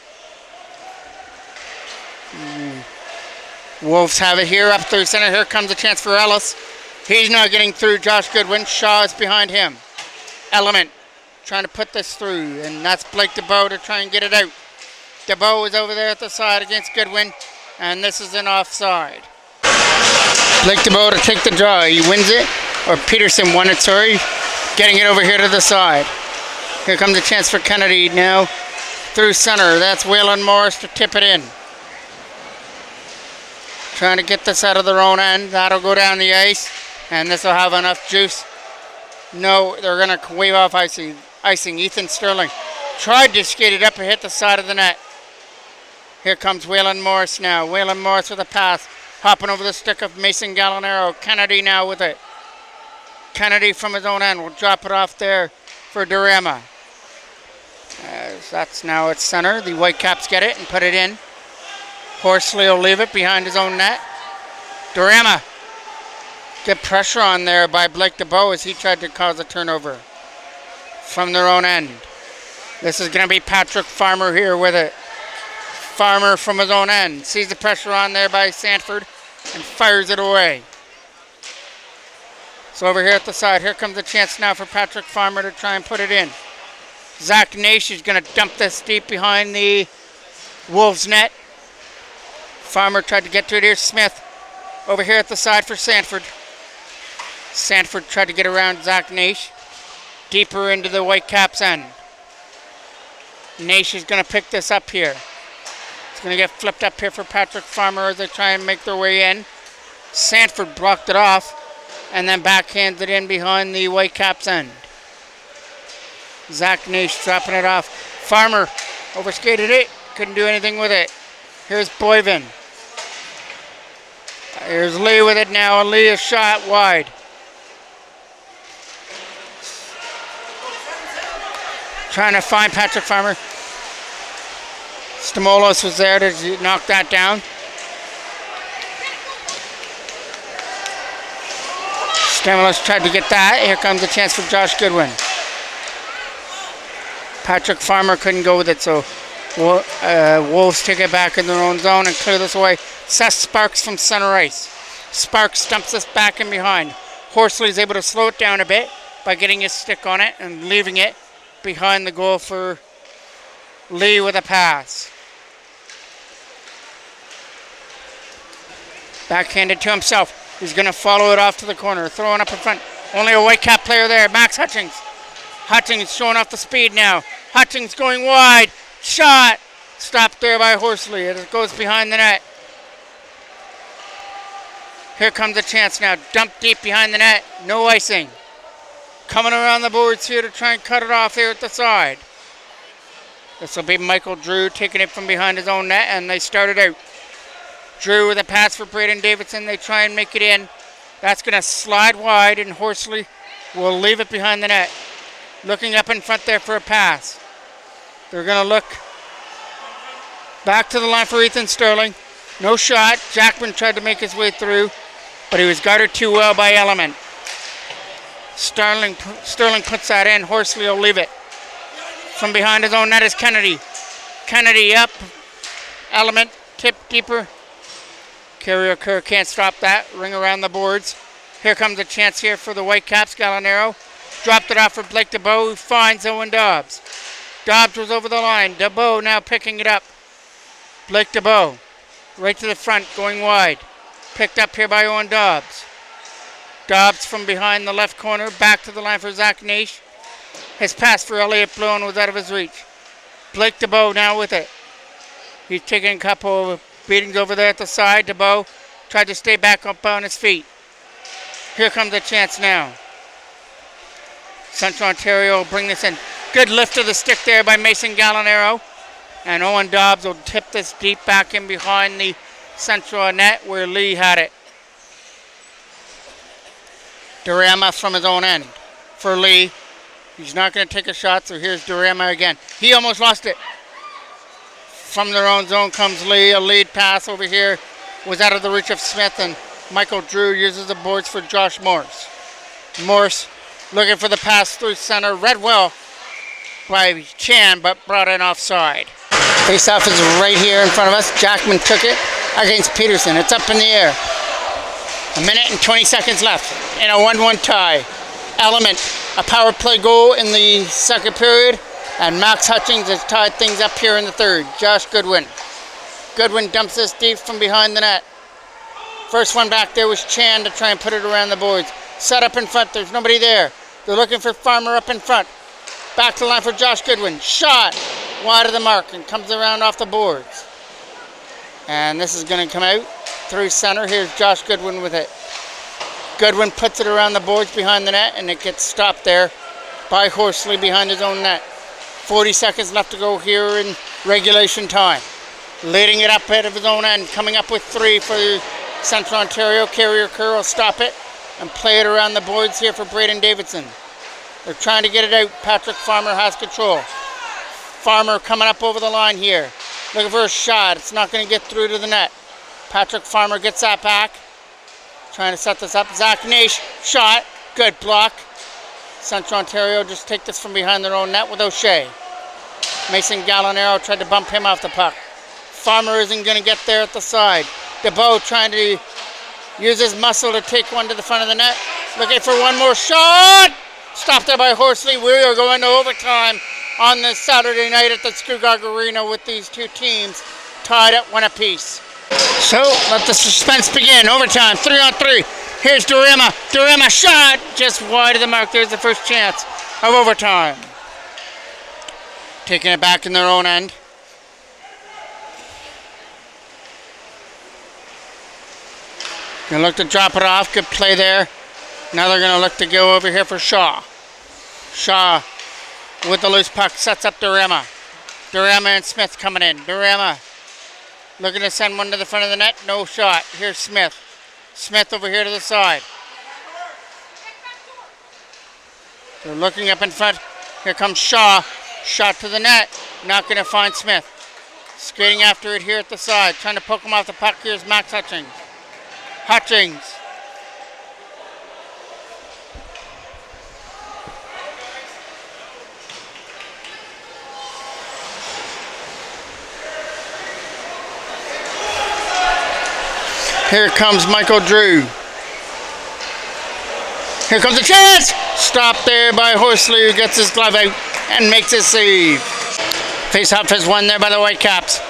Wolves have it here up through center. Here comes a chance for Ellis. He's not getting through. Josh Goodwin. Shaw is behind him. Element trying to put this through, and that's Blake DeBow to try and get it out. DeBow is over there at the side against Goodwin, and this is an offside. Blake DeBow to take the draw. He wins it, or Peterson won it, sorry. Getting it over here to the side. Here comes a chance for Kennedy now through center. That's Waylon Morris to tip it in. Trying to get this out of their own end. That'll go down the ice, and this will have enough juice. No, they're going to wave off icing. Ethan Sterling tried to skate it up and hit the side of the net. Here comes Waylon Morris now. Waylon Morris with a pass. Hopping over the stick of Mason Gallinaro. Kennedy now with it. Kennedy from his own end will drop it off there for Durama. That's now at center. The Whitecaps get it and put it in. Horsley will leave it behind his own net. Durama. Get pressure on there by Blake DeBow as he tried to cause a turnover from their own end. This is going to be Patrick Farmer here with it. Farmer from his own end. Sees the pressure on there by Sanford and fires it away. So over here at the side, here comes a chance now for Patrick Farmer to try and put it in. Zach Nash is going to dump this deep behind the Wolves net. Farmer tried to get to it. Here's Smith over here at the side for Sanford. Sanford tried to get around Zach Nash. Deeper into the Whitecaps end. Nash is going to pick this up here. It's going to get flipped up here for Patrick Farmer as they try and make their way in. Sanford blocked it off and then backhands it in behind the Whitecaps end. Zach Nash dropping it off. Farmer overskated it. Couldn't do anything with it. Here's Boyven. Here's Lee with it now. And Lee is shot wide. Trying to find Patrick Farmer. Stamolos was there to knock that down. Stamolos tried to get that. Here comes a chance for Josh Goodwin. Patrick Farmer couldn't go with it, so Wolves take it back in their own zone and clear this away. Seth Sparks from center ice. Sparks dumps this back in behind. Horsley is able to slow it down a bit by getting his stick on it and leaving it behind the goal for Lee with a pass. Backhanded to himself. He's going to follow it off to the corner. Throwing up in front. Only a Whitecap player there. Max Hutchings. Hutchings showing off the speed now. Hutchings going wide. Shot. Stopped there by Horsley. It goes behind the net. Here comes a chance now. Dump deep behind the net. No icing. Coming around the boards here to try and cut it off here at the side. This will be Michael Drew taking it from behind his own net, and they started out. Drew with a pass for Braden Davidson. They try and make it in. That's going to slide wide, and Horsley will leave it behind the net. Looking up in front there for a pass. They're going to look back to the line for Ethan Sterling. No shot. Jackman tried to make his way through, but he was guarded too well by Element. Sterling puts that in. Horsley will leave it. From behind his own net is Kennedy. Kennedy up. Element tip deeper. Carrier Kerr can't stop that. Ring around the boards. Here comes a chance here for the Whitecaps. Gallinaro dropped it off for Blake DeBow, who finds Owen Dobbs. Dobbs was over the line. DeBow now picking it up. Blake DeBow right to the front, going wide. Picked up here by Owen Dobbs. Dobbs from behind the left corner, back to the line for Zach Nash. His pass for Elliott Blown was out of his reach. Blake DeBow now with it. He's taking a couple of beatings over there at the side. DeBow Tried to stay back up on his feet. Here comes the chance now. Central Ontario will bring this in. Good lift of the stick there by Mason Gallinaro. And Owen Dobbs will tip this deep back in behind the central net where Lee had it. Durama from his own end for Lee. He's not going to take a shot, so here's Durama again. He almost lost it. From their own zone comes Lee. A lead pass over here was out of the reach of Smith, and Michael Drew uses the boards for Josh Morse. Morse looking for the pass through center. Read well by Chan, but brought in offside. Face-off is right here in front of us. Jackman took it against Peterson. It's up in the air. 1 minute and 20 seconds left in a 1-1 tie. Element, a power play goal in the second period, and Max Hutchings has tied things up here in the third. Josh Goodwin. Goodwin dumps this deep from behind the net. First one back there was Chan to try and put it around the boards. Set up in front, there's nobody there. They're looking for Farmer up in front. Back to the line for Josh Goodwin. Shot wide of the mark and comes around off the boards. And this is going to come out through center. Here's Josh Goodwin with it. Goodwin puts it around the boards behind the net, and it gets stopped there by Horsley behind his own net. 40 seconds left to go here in regulation time. Leading it up out of his own end, coming up with 3 for Central Ontario. Carrier Kerr will stop it and play it around the boards here for Braden Davidson. They're trying to get it out. Patrick Farmer has control. Farmer coming up over the line here. Looking for a shot. It's not going to get through to the net. Patrick Farmer gets that back. Trying to set this up. Zach Nash, shot. Good block. Central Ontario just take this from behind their own net with O'Shea. Mason Gallinaro tried to bump him off the puck. Farmer isn't going to get there at the side. DeBow trying to use his muscle to take one to the front of the net. Looking for one more shot. Stopped there by Horsley. We are going to overtime on this Saturday night at the Scugog Arena with these two teams tied at 1 apiece. So let the suspense begin. Overtime, 3-on-3. Here's Durama. Durama shot just wide of the mark. There's the first chance of overtime. Taking it back in their own end. Gonna look to drop it off. Good play there. Now they're gonna look to go over here for Shaw. Shaw with the loose puck sets up Durama. Durama and Smith coming in. Durama looking to send one to the front of the net. No shot. Here's Smith. Smith over here to the side. They're looking up in front. Here comes Shaw. Shot to the net. Not going to find Smith. Skating after it here at the side. Trying to poke him off the puck. Here's Max Hutchings. Hutchings. Here comes Michael Drew. Here comes a chance! Stopped there by Horsley, who gets his glove out and makes a save. Face-off is won there by the Whitecaps.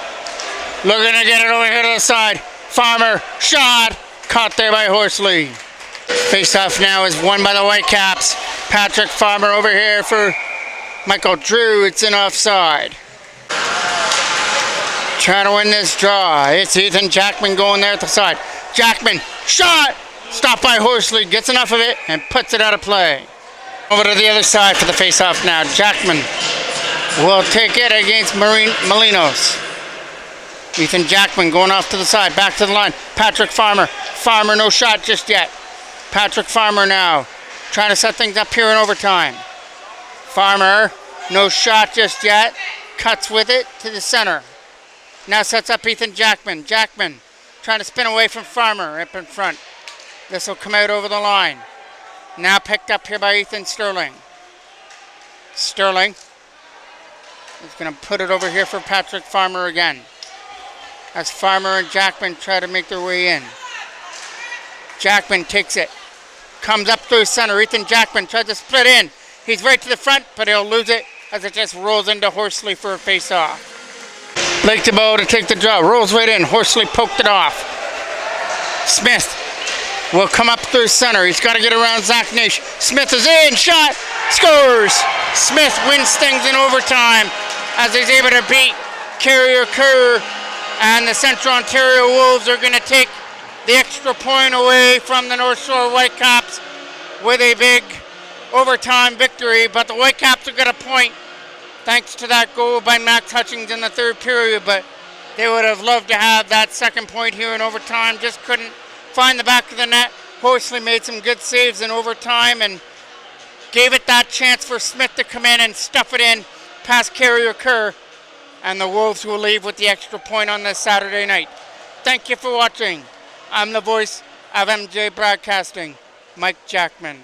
Looking to get it over here to the side. Farmer, shot, caught there by Horsley. Face-off now is won by the Whitecaps. Patrick Farmer over here for Michael Drew. It's in offside. Trying to win this draw. It's Ethan Jackman going there at the side. Jackman, shot! Stopped by Horsley, gets enough of it, and puts it out of play. Over to the other side for the face-off now. Jackman will take it against Molinos. Ethan Jackman going off to the side, back to the line. Patrick Farmer. Farmer, no shot just yet. Patrick Farmer now, trying to set things up here in overtime. Farmer, no shot just yet. Cuts with it to the center. Now sets up Ethan Jackman. Jackman trying to spin away from Farmer up in front. This will come out over the line. Now picked up here by Ethan Sterling. Sterling is going to put it over here for Patrick Farmer again. As Farmer and Jackman try to make their way in. Jackman takes it. Comes up through center. Ethan Jackman tries to split in. He's right to the front, but he'll lose it as it just rolls into Horsley for a face-off. Blake DeBow to take the draw. Rolls right in. Horsley poked it off. Smith will come up through center. He's got to get around Zach Nash. Smith is in. Shot. Scores. Smith wins things in overtime as he's able to beat Carrier Kerr. And the Central Ontario Wolves are going to take the extra point away from the North Shore Whitecaps with a big overtime victory. But the Whitecaps will get a point thanks to that goal by Max Hutchings in the third period. But they would have loved to have that second point here in overtime. Just couldn't find the back of the net. Horsley made some good saves in overtime and gave it that chance for Smith to come in and stuff it in past Carrier Kerr. And the Wolves will leave with the extra point on this Saturday night. Thank you for watching. I'm the voice of MJ Broadcasting, Mike Jackman.